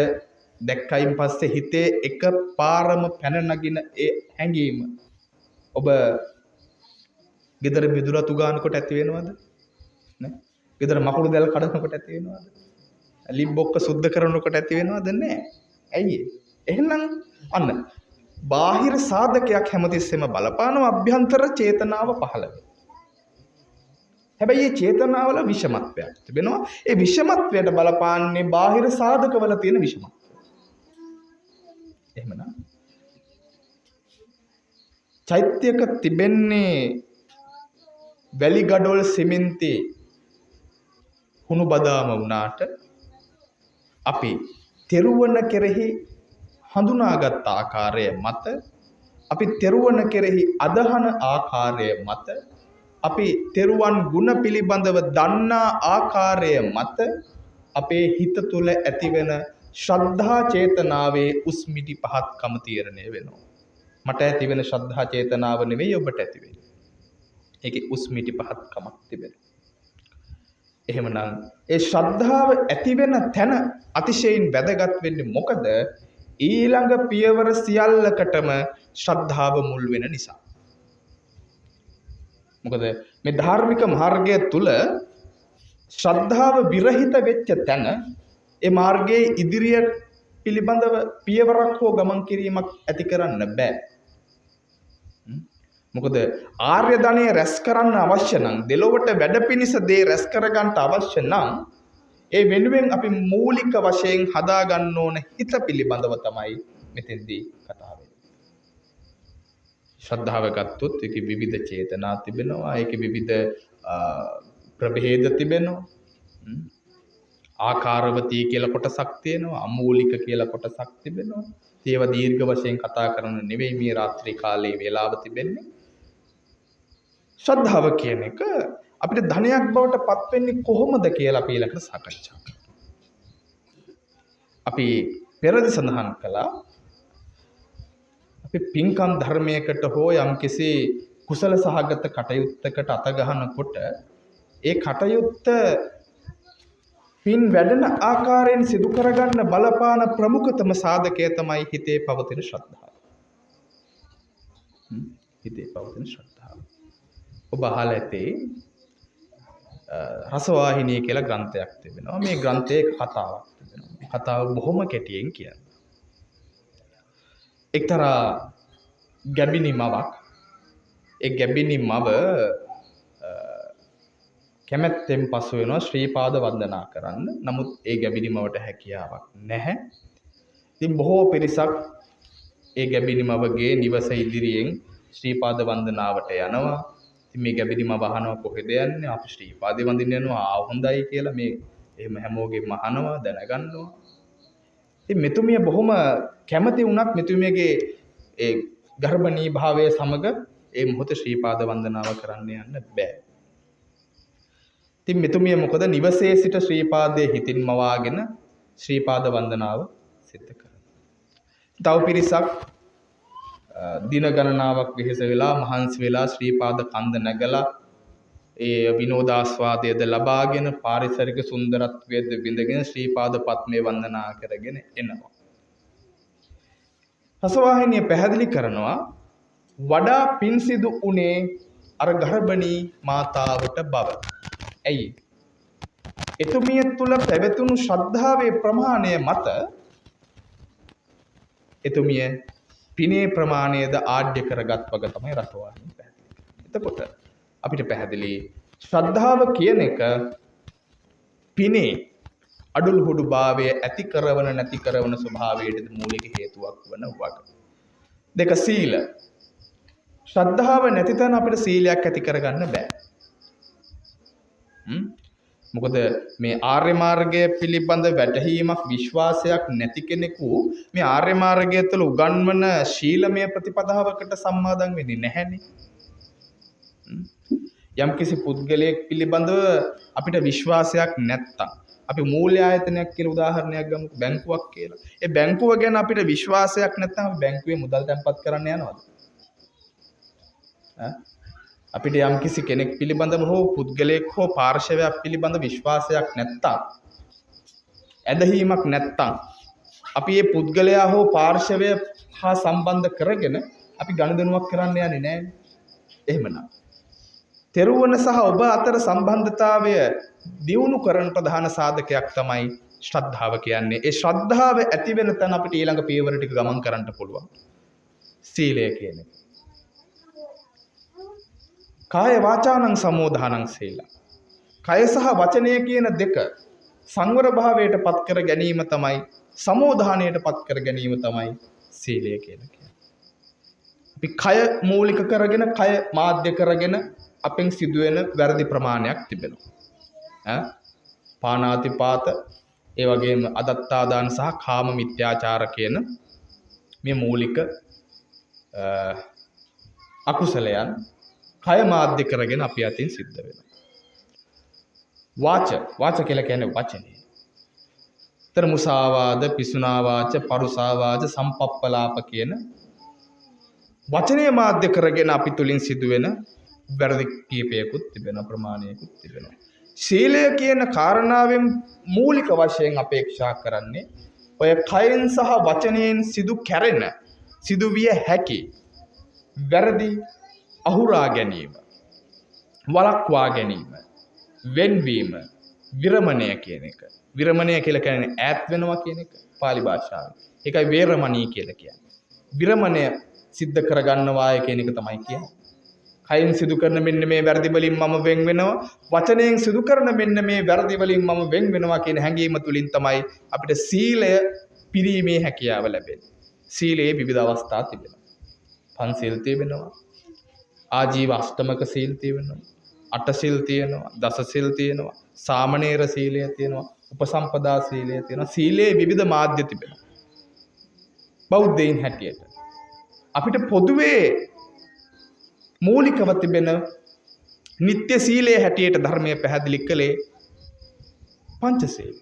දැක්කයින් පස්සේ හිතේ එකපාරම පැන නගින ඒ හැඟීම ඔබ ගෙදර මිදුරතු ගන්නකොට ඇති වෙනවද? නේ? ගෙදර මකුළු දැල් කඩනකොට ඇති වෙනවද? ලිබ්බොක්ක සුද්ධ කරනකොට ඇති වෙනවද? නැහැ. ඇයි ඒ? එහෙනම් අන්න බාහිර සාධකයක් හැමතිස්සෙම බලපානවා අභ්‍යන්තර චේතනාව පහළ වෙනවා. හැබැයි මේ චේතනාවල විෂමත්වයක් තිබෙනවා. ඒ විෂමත්වයට බලපාන්නේ බාහිර සාධකවල තියෙන විෂමත්වය. එහෙමනම් චෛත්‍යක තිබෙන්නේ වැලි ගඩොල් සිමෙන්ති හුණු බදාම වුණාට අපි තෙරුවන කෙරෙහි හඳුනාගත් ආකාරය මත, අපි තෙරුවන කෙරෙහි අදහන ආකාරය මත, අපි තෙරුවන් ගුණ පිළිබඳව දන්නා ආකාරය මත අපේ හිත තුළ ඇතිවෙන ශ්‍රද්ධා චේතනාවේ උස්මිටි පහත්කම තීරණය වෙනවා. මට ඇතිවෙන ශ්‍රද්ධා චේතනාව නෙවෙයි ඔබට ඇතිවෙන්නේ. ඒකේ උස්මිටි පහත්කමක් තිබෙනවා. එහෙමනම් ඒ ශ්‍රද්ධාව ඇතිවෙන තැන අතිශයින් වැදගත් වෙන්නේ මොකද? ඊළඟ පියවර සියල්ලකටම ශ්‍රද්ධාව මුල් වෙන නිසා. මොකද මේ ධාර්මික මාර්ගය තුල ශ්‍රද්ධාව විරහිත වෙච්ච තැන ඒ මාර්ගයේ ඉදිරිය පිළිබඳව පියවරක් හෝ ගමන් කිරීමක් ඇති කරන්න බෑ. මොකද ආර්ය ධනය රැස් කරන්න අවශ්‍ය නම්, දෙලොවට වැඩ පිණිස දේ රැස් කරගන්න අවශ්‍ය නම්, ඒ වෙනුවෙන් අපි මූලික වශයෙන් හදා ගන්න ඕන හිත පිළිබඳව තමයි මෙතෙන්දී කතා වෙන්නේ. ශ්‍රද්ධාව ගත්තොත් ඒකේ විවිධ චේතනා තිබෙනවා, ඒකේ විවිධ ප්‍රභේද තිබෙනවා. ආකාරවතී කියලා කොටසක් තියෙනවා, අමූලික කියලා කොටසක් තිබෙනවා. ඒවා දීර්ඝ වශයෙන් කතා කරන්න නෙවෙයි මේ රාත්‍රී කාලේ වේලාව තිබෙන්නේ. ශ්‍රද්ධාව කියන එක අපිට ධනයක් බවට පත් වෙන්නේ කොහොමද කියලා අපි ඊළඟට සාකච්ඡා කරමු. අපි පෙරදී සඳහන් කළා අපි පින්කම් ධර්මයකට හෝ යම්කිසි කුසල සහගත කටයුත්තකට අත ගන්නකොට ඒ කටයුත්ත පින් වැඩෙන ආකාරයෙන් සිදු කරගන්න බලපාන ප්‍රමුඛතම සාධකය තමයි හිතේ පවතින ශ්‍රද්ධාව. හිතේ පවතින ශ්‍රද්ධාව. ඔබ අහලා ඇති රසවාහිනිය කියලා ග්‍රන්ථයක් තිබෙනවා. මේ ග්‍රන්ථයේ කතාවක් තිබෙනවා. කතාව බොහොම කෙටියෙන් කියන්න. එක්තරා ගැබිනි මවක්, ඒ ගැබිනි මව කැමැත්තෙන් පසු වෙනවා ශ්‍රී පාද වන්දනා කරන්න. නමුත් ඒ ගැබිනි මවට හැකියාවක් නැහැ. ඉතින් බොහෝ පිරිසක් ඒ ගැබිනි මවගේ නිවස ඉදිරියෙන් ශ්‍රී පාද වන්දනාවට යනවා. ඉතින් මේ ගැබිනි මව අහනවා කොහෙද යන්නේ? අපි ශ්‍රී පාදේ වඳින්න යනවා. හොඳයි කියලා මේ එහෙම හැමෝගෙම අහනවා, දැනගන්නවා. ඉතින් මෙතුමිය බොහොම කැමති වුණත් මෙතුමියගේ ඒ ගර්භණී භාවය සමග ඒ මොහොතේ ශ්‍රී පාද වන්දනාව කරන්න යන්න බෑ. ඉතින් මෙතුමිය මොකද නිවසේ සිට ශ්‍රී පාදයේ හිතින් මවාගෙන ශ්‍රී පාද වන්දනාව සිද්ධ කරනවා. තව පිරිසක් දින ගණනාවක් වෙහෙස වෙලා මහන්සි වෙලා ශ්‍රී පාද කන්ද නැගලා ඒ විනෝදාස්වාදයේද ලබාගෙන පාරිසරික සුන්දරත්වයේද විඳගෙන ශ්‍රී පාද පත්මේ වන්දනා කරගෙන එනවා. රසවාහිනිය පැහැදිලි කරනවා වඩා පින් සිදු උනේ අර ගර්භණී මාතාවට බව. ඇයි? එතුමිය තුල පැවතුණු ශ්‍රද්ධාවේ ප්‍රමාණය මත එතුමිය පිනේ ප්‍රමාණයද ආඩ්‍ය කරගත් වග තමයි රසවාහිනිය පැහැදිලි කරන්නේ. එතකොට අපිට පැහැදිලි ශ්‍රද්ධාව කියන එක පිනේ අඩුල්හුඩු භාවය ඇති කරවන නැති කරවන ස්වභාවයටද මූලික හේතුවක් වන වග. දෙක සීල. ශ්‍රද්ධාව නැති තැන අපිට සීලයක් ඇති කරගන්න බෑ. මොකද මේ ආර්ය මාර්ගය පිළිබඳ වැටහීමක් විශ්වාසයක් නැති කෙනෙකු මේ ආර්ය මාර්ගය තුළ උගන්වන ශීලමය ප්‍රතිපදාවකට සම්මාදන් වෙන්නේ නැහැනේ. යම්කිසි පුද්ගලයෙක් පිළිබඳව අපිට විශ්වාසයක් නැත්තම් අපි මූල්‍ය ආයතනයක් කියලා උදාහරණයක් ගමු බැංකුවක් කියලා. ඒ බැංකුව ගැන අපිට විශ්වාසයක් නැත්නම් අපි බැංකුවේ මුදල් තැන්පත් කරන්න යනවද? අපිට යම්කිසි කෙනෙක් පිළිබඳව හෝ පුද්ගලයෙක් හෝ පාර්ශවයක් පිළිබඳ විශ්වාසයක් නැත්තම් ඇදහිීමක් නැත්තම් අපි මේ පුද්ගලයා හෝ පාර්ශවය හා සම්බන්ධ කරගෙන අපි ගනුදෙනුවක් කරන්න යන්නේ නැහැ. එහෙමනම් තෙරුවන සහ ඔබ අතර සම්බන්ධතාවය දියුණු කරන ප්‍රධාන සාධකයක් තමයි ශ්‍රද්ධාව කියන්නේ. ඒ ශ්‍රද්ධාව ඇති වෙන තැන අපිට ඊළඟ පියවර ටික ගමන් කරන්න පුළුවන්. සීලය කියන්නේ. කාය වාචානං සමෝධානං සීල. කය සහ වචනය කියන දෙක සංවර භාවයට පත් කර ගැනීම තමයි සමෝධානයට පත් කර ගැනීම තමයි සීලය කියලා කියන්නේ. අපි කය මූලික කරගෙන කය මාධ්‍ය කරගෙන අපෙන් සිදුවෙන වැරදි ප්‍රමාණයක් තිබෙනවා. පානාතිපාත ඒ වගේම අදත්තාදාන සහ කාම මිත්‍යාචාර කියන මේ මූලික අකුසලයන් කය මාධ්‍ය කරගෙන අපි අතින් සිද්ධ වෙනවා. වාච කියලා කියන්නේ වචනේ. තර මුසාවාද, පිසුනා වාච, පරුසා වාච, සම්පප්පලාප කියන වචනේ මාධ්‍ය කරගෙන අපි තුලින් සිදුවෙන වැරදි කීපයකුත් තිබෙනවා, ප්‍රමාණයකුත් තිබෙනවා. සීලය කියන කාරණාවෙන් මූලික වශයෙන් අපේක්ෂා කරන්නේ ඔය කයෙන් සහ වචනයෙන් සිදු කැරෙන සිදුවිය හැකි වැරදි අහුරා ගැනීම, වළක්වා ගැනීම, වෙන්වීම, විරමණය කියන එක. විරමණය කියලා කියන්නේ ඈත් වෙනවා කියන එක පාලි භාෂාවේ. ඒකයි වේරමණී කියලා කියන්නේ. විරමණය සිද්ධ කරගන්නවාය කියන එක තමයි කියන්නේ. කයින් සිදු කරන මෙන්න මේ වැරදි වලින් මම වෙන් වෙනවා, වචනයෙන් සිදු කරන මෙන්න මේ වැරදි වලින් මම වෙන් වෙනවා කියන හැඟීම තුලින් තමයි අපිට සීලය පිරීමේ හැකියාව ලැබෙන්නේ. සීලයේ විවිධ අවස්ථා තිබෙනවා. පන්සිල් තිබෙනවා, ආජීව අෂ්ටමක සීල් තියෙනවා, අටසිල් තියෙනවා, දසසිල් තියෙනවා, සාමණේර සීලය තියෙනවා, උපසම්පදා සීලය තියෙනවා. සීලයේ විවිධ මාධ්‍ය තිබෙනවා. බෞද්ධයින් හැටියට අපිට පොදුවේ මූලිකව තිබෙන නිත්‍ය සීලයේ හැටියට ධර්මයේ පැහැදිලි කළේ පංචශීලය.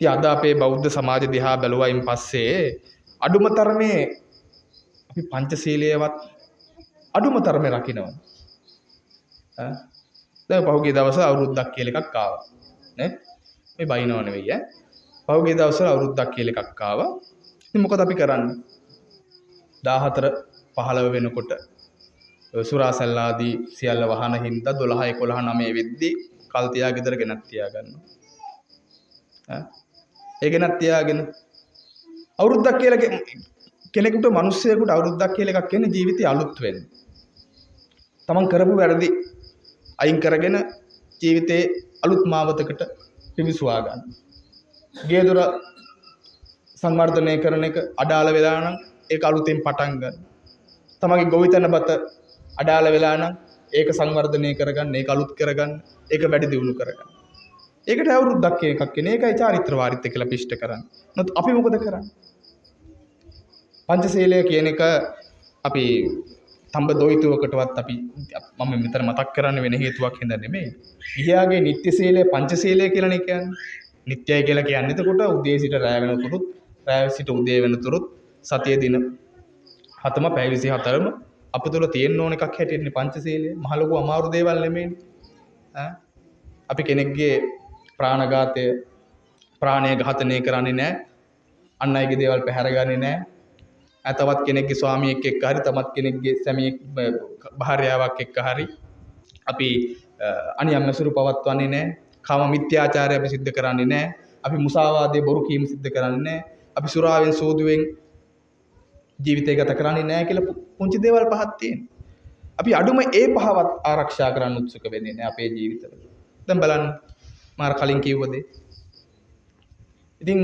ඉතින් අද අපේ බෞද්ධ සමාජ දිහා බැලුවයින් පස්සේ අඩුම තරමේ අපි පංචශීලයේවත් අඩුම තරමේ රකින්නවා. දැන් පහුගිය දවසේ අවුරුද්දක් කියලා එකක් ආවා. නේ? මේ බයිනව නෙවෙයි ඈ. පහුගිය දවසේ අවුරුද්දක් කියලා එකක් ආවා. ඉතින් මොකද අපි කරන්නේ? 14 15 වෙනකොට සුරාසල්ලාදී සියල්ල වහන හින්දා 12 11 9 වෙද්දී කල් තියා ගෙදර ගෙනත් තියා ගන්නවා. ඒ ගෙනත් තියාගෙන අවුරුද්දක් කියලා කෙනෙකුට මිනිස්සෙකුට අවුරුද්දක් කියලා එකක් කියන්නේ ජීවිතය අලුත් වෙන්න. තමන් කරපු වැරදි අයින් කරගෙන ජීවිතේ අලුත් මාවතකට පිවිසුවා ගන්න. ගේ දොර සංවර්ධනය කරන එක අඩාල වෙලා නම් ඒක අලුතෙන් පටන් ගන්න. තමගේ ගොවිතැන බත අඩාල වෙලා නම් ඒක සංවර්ධනය කරගන්න, ඒක අලුත් කරගන්න, ඒක වැඩි දියුණු කරගන්න. ඒකට අවුරුද්දක් කියන එකක් කියන ඒකයි චාරිත්‍ර වාරිත්‍ර කියලා පිෂ්ඨ කරන්නේ. නමුත් අපි මොකද කරන්නේ? පංචශීලය කියන එක අපි තඹ දොයිතුවකටවත් අපි මම මෙතන මතක් කරන්න වෙන හේතුවක් හින්දා නෙමෙයි. ගිහියාගේ නිත්‍ය සීලය පංචශීලය කියලානේ කියන්නේ. නිත්‍යයි කියලා කියන්නේ එතකොට උදේ සිට රැය වෙනතුරුත් රැය සිට උදේ වෙනතුරුත් සතිය දින 7ම පැය 24ම අප තුළ තියෙන්න ඕන එකක් හැටියටනේ පංචශීලය. මහ ලොකු අමාරු දේවල් නෙමෙයිනේ. අපි කෙනෙක්ගේ ප්‍රාණඝාතය ප්‍රාණය ඝාතනය කරන්නේ නැහැ. අන් අයගේ දේවල් පැහැරගන්නේ නැහැ. තවත් කෙනෙක්ගේ ස්වාමියෙක් එක්ක හරි තමත් කෙනෙක්ගේ සැමියෙක් භාර්යාවක් එක්ක හරි අපි අනියම් ඇසුරු පවත්වන්නේ නැහැ. කාම මිත්‍යාචාරය අපි සිද්ධ කරන්නේ නැහැ. අපි මුසාවාදයේ බොරු කීම සිද්ධ කරන්නේ නැහැ. අපි සුරාවෙන් සෝදුවෙන් ජීවිතය ගත කරන්නේ නැහැ කියලා පුංචි දේවල් පහක් තියෙනවා. අපි අඩුම ඒ පහවත් ආරක්ෂා කරන්න උත්සුක වෙන්නේ නැහැ අපේ ජීවිතවල. දැන් බලන්න මාර කලින් කිව්ව දේ. ඉතින්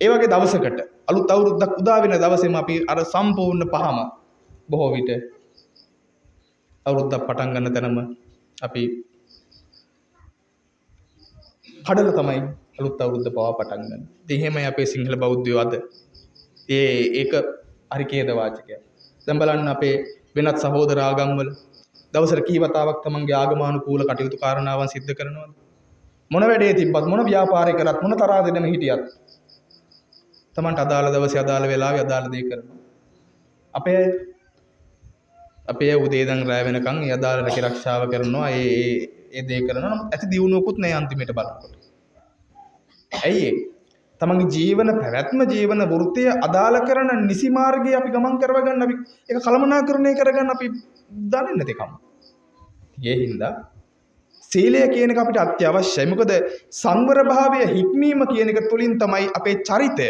ඒ වගේ දවසකට අලුත් අවුරුද්දක් උදා වෙන දවසේම අපි අර සම්පූර්ණ පහම බොහෝ විට අවුරුද්දක් පටන් ගන්න තැනම අපි කඩලා තමයි අලුත් අවුරුද්ද පවා පටන් ගන්න. ඉතින් එහෙමයි අපේ සිංහල බෞද්ධයෝ අද. ඒක හරි ඛේද වාචකයක්. දැන් බලන්න අපේ වෙනත් සහෝදර ආගම් වල දවසට කී වතාවක් තමන්ගේ ආගමානුකූල කටයුතු කාරණාවන් සිද්ධ කරනවද? මොන වැඩේ තිබ්බත් මොන ව්‍යාපාරය කරත් මොන තරහ දෙනම හිටියත් තමන්ට අදාළ දවසේ අදාළ වෙලාවේ අදාළ දේ කරනවා. අපේ උදේ ඉඳන් රැ වෙනකන් ඒ අදාළ රැකිරක්ෂාව කරනවා. ඒ දේ කරනවා. ඇති දියුණුවකුත් නැහැ අන්තිමට බලනකොට. ඇයි ඒ? තමන්ගේ ජීවන පැවැත්ම ජීවන වෘත්තිය අදාළ කරන නිසි මාර්ගයේ අපි ගමන් කරව ගන්න අපි ඒක කළමනාකරණය කරගන්න අපි දන්නේ නැති කම. ඒ හින්දා සීලය කියන එක අපිට අත්‍යවශ්‍යයි. මොකද සංවර භාවය හික්මීම කියන එක තුලින් තමයි අපේ චරිතය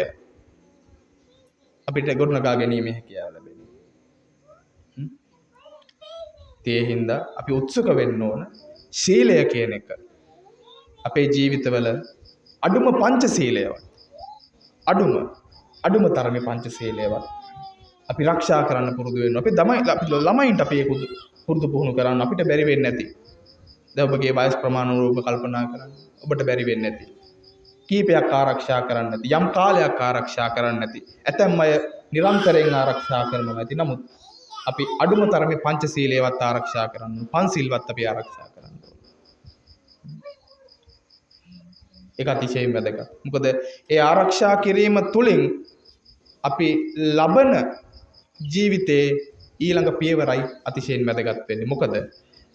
අපිට ගොඩනගා ගැනීම හැකියාව ලැබෙන්නේ. ඒ හින්දා අපි උත්සුක වෙන්න ඕන සීලය කියන එක අපේ ජීවිතවල අඩුම පංචශීලයවත් අඩුම තරමේ පංචශීලයවත් අපි ආරක්ෂා කරන්න පුරුදු වෙන්න. අපි ළමයින්ට අපි ඒක පුරුදු පුහුණු කරන්න අපිට බැරි වෙන්නේ නැති. දැන් ඔබගේ වයස් ප්‍රමාණව කල්පනා කරන්න. ඔබට බැරි වෙන්නේ නැති. කීපයක් ආරක්ෂා කරන්න නැති. යම් කාලයක් ආරක්ෂා කරන්න නැති. ඇතැම් අය නිරන්තරයෙන් ආරක්ෂා කරනවා ඇති. නමුත් අපි අඩුම තරමේ පංචශීලයවත් ආරක්ෂා කරන්න. පන්සිල්වත් අපි ආරක්ෂා කරන්න. ඒක අතිශයින් වැදගත්. මොකද ඒ ආරක්ෂා කිරීම තුළින් අපි ලබන ජීවිතේ ඊළඟ පියවරයි අතිශයින් වැදගත් වෙන්නේ. මොකද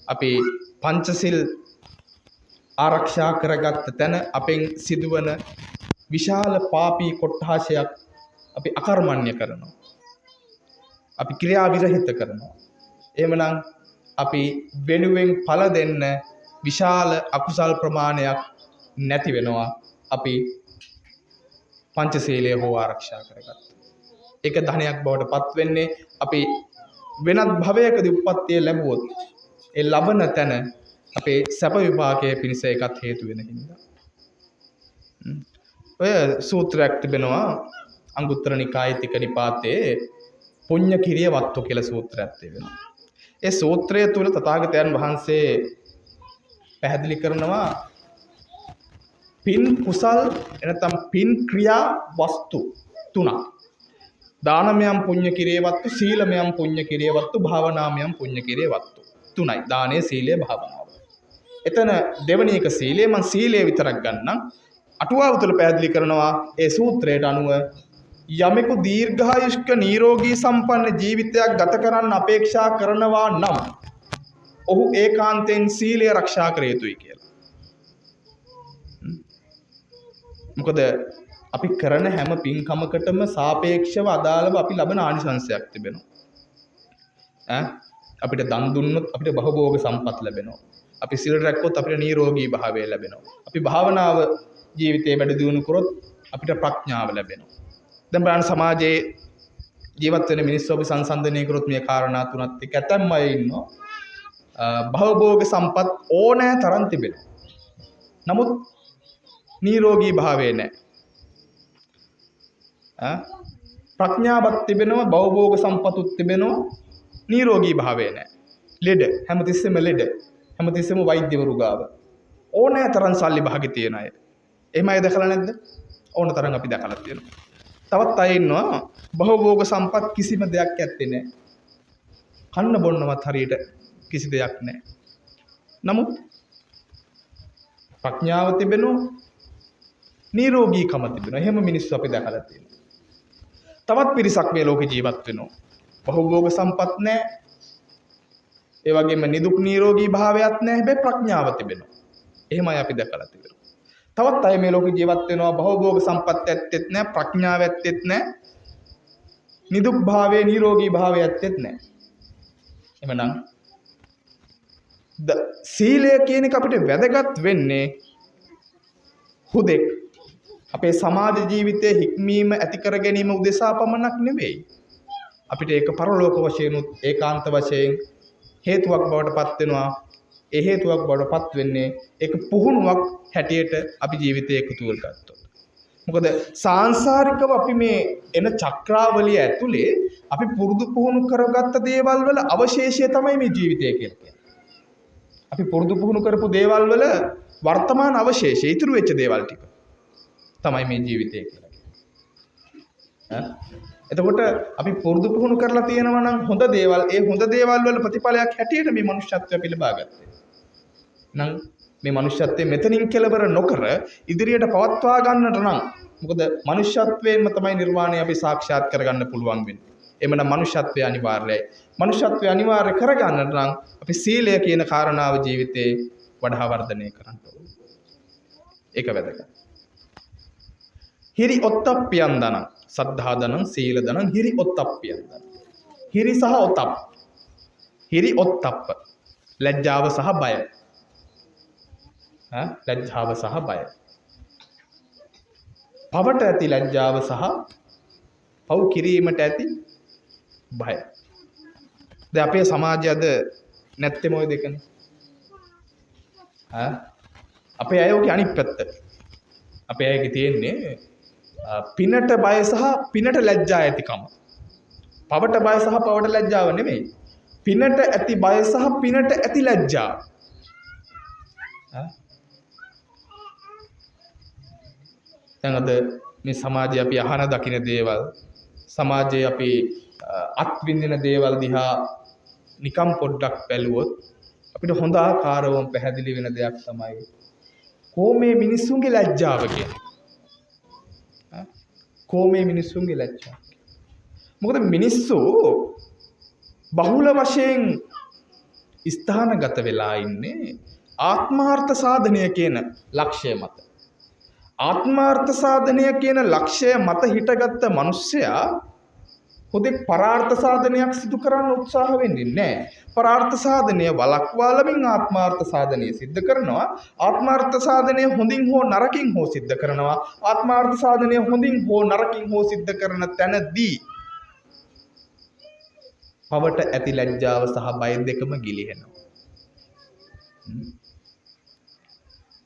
අපි පංචසිල් ආරක්ෂා කරගත්ත තැන අපෙන් සිදුවන විශාල පාපී කොට්ටාශයක් අපි අකර්මණ්‍ය කරනවා. අපි ක්‍රියා විරහිත කරනවා. එහෙමනම් අපි වෙනුවෙන් ඵල දෙන්න විශාල අකුසල් ප්‍රමාණයක් නැති වෙනවා අපි පංචශීලය හෝ ආරක්ෂා කරගත්තා. ඒක ධනයක් බවට පත් වෙන්නේ අපි වෙනත් භවයකදී උප්පත්තිය ලැබුවොත් ඒ ලබන තැන අපේ සැප විපාකයේ පිණිස එකත් හේතු වෙන හින්දා. ඔය සූත්‍රයක් තිබෙනවා අංගුත්තර නිකායේ තික නිපාතේ පුඤ්ඤ කිරිය වත්තු කියලා සූත්‍රයක් තිබෙනවා. ඒ සූත්‍රය තුල තථාගතයන් වහන්සේ පැහැදිලි කරනවා පින් කුසල් එනතම් පින් ක්‍රියා වස්තු තුනක්. දානමයන් පුඤ්ඤ කිරිය වත්තු, සීලමයන් පුඤ්ඤ කිරිය වත්තු, භාවනාමයන් පුඤ්ඤ කිරිය වත්තු. තුනයි. දානය, සීලය, භාවනාව. එතන දෙවැනි එක සීලය. මම සීලය විතරක් ගන්නම්. අටුවාව තුළ පැහැදිලි කරනවා ඒ සූත්‍රයට අනුව යමෙකු දීර්ඝායුෂ්ක නිරෝගී සම්පන්න ජීවිතයක් ගත කරන්න අපේක්ෂා කරනවා නම් ඔහු ඒකාන්තයෙන් සීලය ආරක්ෂා කර යුතුයි කියලා. මොකද අපි කරන හැම පින්කමකටම සාපේක්ෂව අදාළව අපි ලබන ආනිසංසයක් තිබෙනවා. අපිට දන් දුන්නොත් අපිට බහභෝග සම්පත් ලැබෙනවා. අපි සිල් රැක්කොත් අපිට නිරෝගී භාවය ලැබෙනවා. අපි භාවනාව ජීවිතේ වැඩි දියුණු කරොත් අපිට ප්‍රඥාව ලැබෙනවා. දැන් බලන්න සමාජයේ ජීවත් වෙන මිනිස්සු අපි සංසන්දනය කරොත් මේ කාරණා තුනත් එක්ක ඇතැම් අය ඉන්නවා. භවභෝග සම්පත් ඕනෑ තරම් තිබෙනවා. නමුත් නිරෝගී භාවය නැහැ. ප්‍රඥාවක් තිබෙනවා, භවභෝග සම්පතුත් තිබෙනවා, නිරෝගී භාවය නැහැ. ලෙඩ හැමතිස්සෙම ලෙඩ. හැමතිස්සෙම වෛද්‍යවරු ගාව. ඕනෑ තරම් සල්ලි භාගෙ තියෙන අය. එහෙම අය දැකලා නැද්ද? ඕන තරම් අපි දැකලා තියෙනවා. තවත් අය ඉන්නවා භවභෝග සම්පත් කිසිම දෙයක් ඇත්තේ නැහැ. කන්න බොන්නවත් හරියට කිසි දෙයක් නැහැ. නමුත් ප්‍රඥාව තිබෙනවා, නිරෝගීකම තිබෙනවා. එහෙම මිනිස්සු අපි දැකලා තියෙනවා. තවත් පිරිසක් මේ ලෝකේ ජීවත් වෙනවා. භවභෝග සම්පත් නැහැ. ඒ වගේම නිදුක් නිරෝගී භාවයක් නැහැ. හැබැයි ප්‍රඥාව තිබෙනවා. එහෙමයි අපි දැකලා තියෙනවා. තවත් අය මේ ලෝකේ ජීවත් වෙනවා භවභෝග සම්පත් ඇත්තෙත් නැහැ, ප්‍රඥාව ඇත්තෙත් නැහැ, නිදුක් භාවයේ නිරෝගී භාවය ඇත්තෙත් නැහැ. එමනම් සීලය කියන එක අපිට වැදගත් වෙන්නේ හුදෙක් අපේ සමාජ ජීවිතයේ හික්මීම ඇති කර ගැනීම උදෙසා පමණක් නෙවෙයි. අපිට ඒක පරලෝක වශයෙන් ඒකාන්ත වශයෙන් හේතුවක් බවට පත් වෙනවා. ඒ හේතුවක් බවට පත් වෙන්නේ ඒක පුහුණුවක් හැටියට අපි ජීවිතයේ එකතු කරගත්තොත්. මොකද සාංශාරිකව අපි මේ එන චක්‍රාවලිය ඇතුලේ අපි පුරුදු පුහුණු කරගත්ත දේවල් වල අවශේෂය තමයි මේ ජීවිතය කියලා කියන්නේ. අපි පුරුදු පුහුණු කරපු දේවල් වල වර්තමාන අවශේෂය ඉතුරු වෙච්ච දේවල් ටික තමයි මේ ජීවිතය කියලා කියන්නේ. එතකොට අපි පුරුදු පුහුණු කරලා තියෙනවා නම් හොඳ දේවල්, ඒ හොඳ දේවල් වල ප්‍රතිඵලයක් හැටියට මේ මනුෂ්‍යත්වය පිළිබාගත්තේ. නම් මේ මනුෂ්‍යත්වයේ මෙතනින් කෙලවර නොකර ඉදිරියට පවත්වා ගන්නට නම් මොකද මනුෂ්‍යත්වයෙන්ම තමයි නිර්වාණය අපි සාක්ෂාත් කරගන්න පුළුවන් වෙන්නේ. එමනම් මනුෂ්‍යත්වය අනිවාර්යයි. මනුෂ්‍යත්වය අනිවාර්ය කරගන්නට නම් අපි සීලය කියන කාරණාව ජීවිතේ වඩා වර්ධනය කරන්න ඕනේ. ඒක වැදගත්. හිරි ඔත්තප්පියන් දනං සද්ධා දනං සීල දනං හිරි ඔත්තප්පියන් දනං. හිරි සහ ඔත්තප්ප. හිරි ඔත්තප්ප. ලැජ්ජාව සහ බය. ලැජ්ජාව සහ බය. පවට ඇති ලැජ්ජාව සහ පව් කිරීමට ඇති බය. දැන් අපේ සමාජය අද නැත්තේ මොයි දෙකනේ. අපේ අයෝගේ අනිත් පැත්ත. අපේ අයගේ තියෙන්නේ පිනට බය සහ පිනට ලැජ්ජා ඇතිකම. පවට බය සහ පවට ලැජ්ජාව නෙමෙයි. පිනට ඇති බය සහ පිනට ඇති ලැජ්ජාව. දැන් අද මේ සමාජයේ අපි අහන දකින දේවල්, සමාජයේ අපි අත්විඳින දේවල් දිහා නිකම් පොඩ්ඩක් බැලුවොත් අපිට හොඳ ආකාරවම පැහැදිලි වෙන දෙයක් තමයි කොහොමේ මිනිස්සුන්ගේ ලැජ්ජාව කියන්නේ. කොහොමේ මිනිස්සුන්ගේ ලැජ්ජාව. මොකද මිනිස්සු බහුල වශයෙන් ස්ථානගත වෙලා ඉන්නේ ආත්මාර්ථ සාධනය කියන ලක්ෂ්‍ය මත. ආත්මාර්ථ සාධනය කියන ලක්ෂ්‍ය මත හිටගත්ත මිනිස්සයා හුදෙක් පරාර්ථ සාධනයක් සිදු කරන්න උත්සාහ වෙන්නේ නැහැ. පරාර්ථ සාධනය වළක්වාලමින් ආත්මාර්ථ සාධනය සිද්ධ කරනවා. ආත්මාර්ථ සාධනය හොඳින් හෝ නරකින් හෝ සිද්ධ කරනවා. ආත්මාර්ථ සාධනය හොඳින් හෝ නරකින් හෝ සිද්ධ කරන තැනදී පවට ඇති ලැජ්ජාව සහ බය දෙකම ගිලිහෙනවා.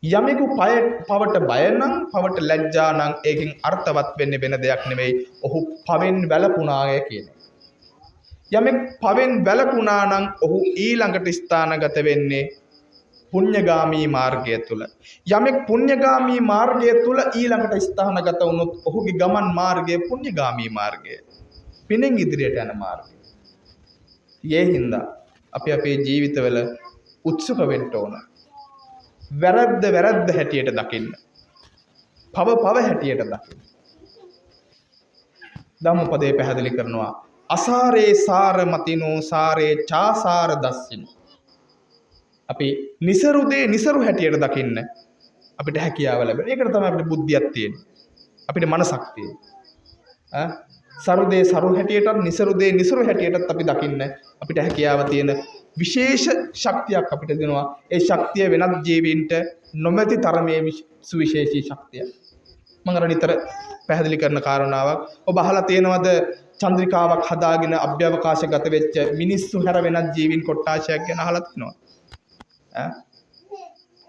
යමෙකු පවට බය නම්, පවට ලැජ්ජා නම් ඒකෙන් අර්ථවත් වෙන්නේ වෙන දෙයක් නෙවෙයි. ඔහු පවෙන් වැළපුණාය කියන එක. යමෙක් පවෙන් වැළපුණා නම් ඔහු ඊළඟට ස්ථානගත වෙන්නේ පුණ්‍යගාමී මාර්ගය තුල. යමෙක් පුණ්‍යගාමී මාර්ගය තුල ඊළඟට ස්ථානගත වුණොත් ඔහුගේ ගමන් මාර්ගය පුණ්‍යගාමී මාර්ගය. පිනෙන් ඉදිරියට යන මාර්ගය. ඒ හින්දා අපි අපේ ජීවිතවල උත්සුක වෙන්න ඕන. වැරද්ද හැටියට දකින්න. පව හැටියට දකින්න. ධම්මපදයේ පැහැදිලි කරනවා අසාරේ සාර මතිනෝ සාරේ චාසාර දස්සිනෝ. අපි නිසරු දේ නිසරු හැටියට දකින්න අපිට හැකියාව ලැබෙන. ඒකට තමයි අපිට බුද්ධියක් තියෙන්නේ. අපිට මනසක් තියෙන්නේ. සරු දේ සරු හැටියටත් නිසරු දේ නිසරු හැටියටත් අපි දකින්න අපිට හැකියාව තියෙන විශේෂ ශක්තියක් අපිට දෙනවා. ඒ ශක්තිය වෙනත් ජීවීන්ට නොමැති තරමේ සුවිශේෂී ශක්තියක්. මම අර නිතර පැහැදිලි කරන කාරණාවක්. ඔබ අහලා තියෙනවද චන්ද්‍රිකාවක් හදාගෙන අභ්‍යවකාශගත වෙච්ච මිනිස්සු හැර වෙනත් ජීවීන් කොට්ටාශයක් ගැන අහලා තියෙනවද?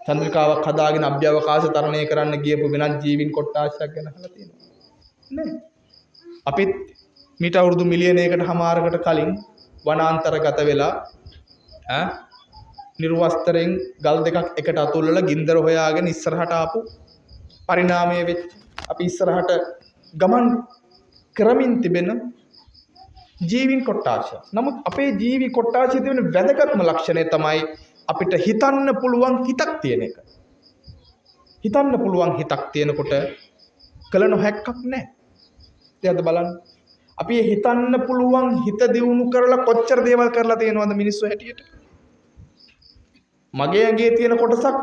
චන්ද්‍රිකාවක් හදාගෙන අභ්‍යවකාශ තරණය කරන්න ගියපු වෙනත් ජීවීන් කොට්ටාශයක් ගැන අහලා තියෙනවද? නෑ. අපිත් මීට අවුරුදු මිලියනයකට හමාරකට කලින් වනාන්තරගත වෙලා නිර්වස්තරෙන් ගල් දෙකක් එකට අතුල්ලලා ගින්දර හොයාගෙන ඉස්සරහට ආපු පරිණාමය වෙච්ච අපි ඉස්සරහට ගමන් කරමින් තිබෙන ජීවීන් කොට්ටාශය. නමුත් අපේ ජීවි කොට්ටාශයේ තිබෙන වැදගත්ම ලක්ෂණය තමයි අපිට හිතන්න පුළුවන් හිතක් තියෙන එක. හිතන්න පුළුවන් හිතක් තියෙනකොට කළ නොහැක්කක් නැහැ. ඉතින් අද බලන්න අපි හිතන්න පුළුවන් හිත දියුණු කරලා කොච්චර දේවල් කරලා තියෙනවද මිනිස්සු හැටියට? මගේ ඇඟේ තියෙන කොටසක්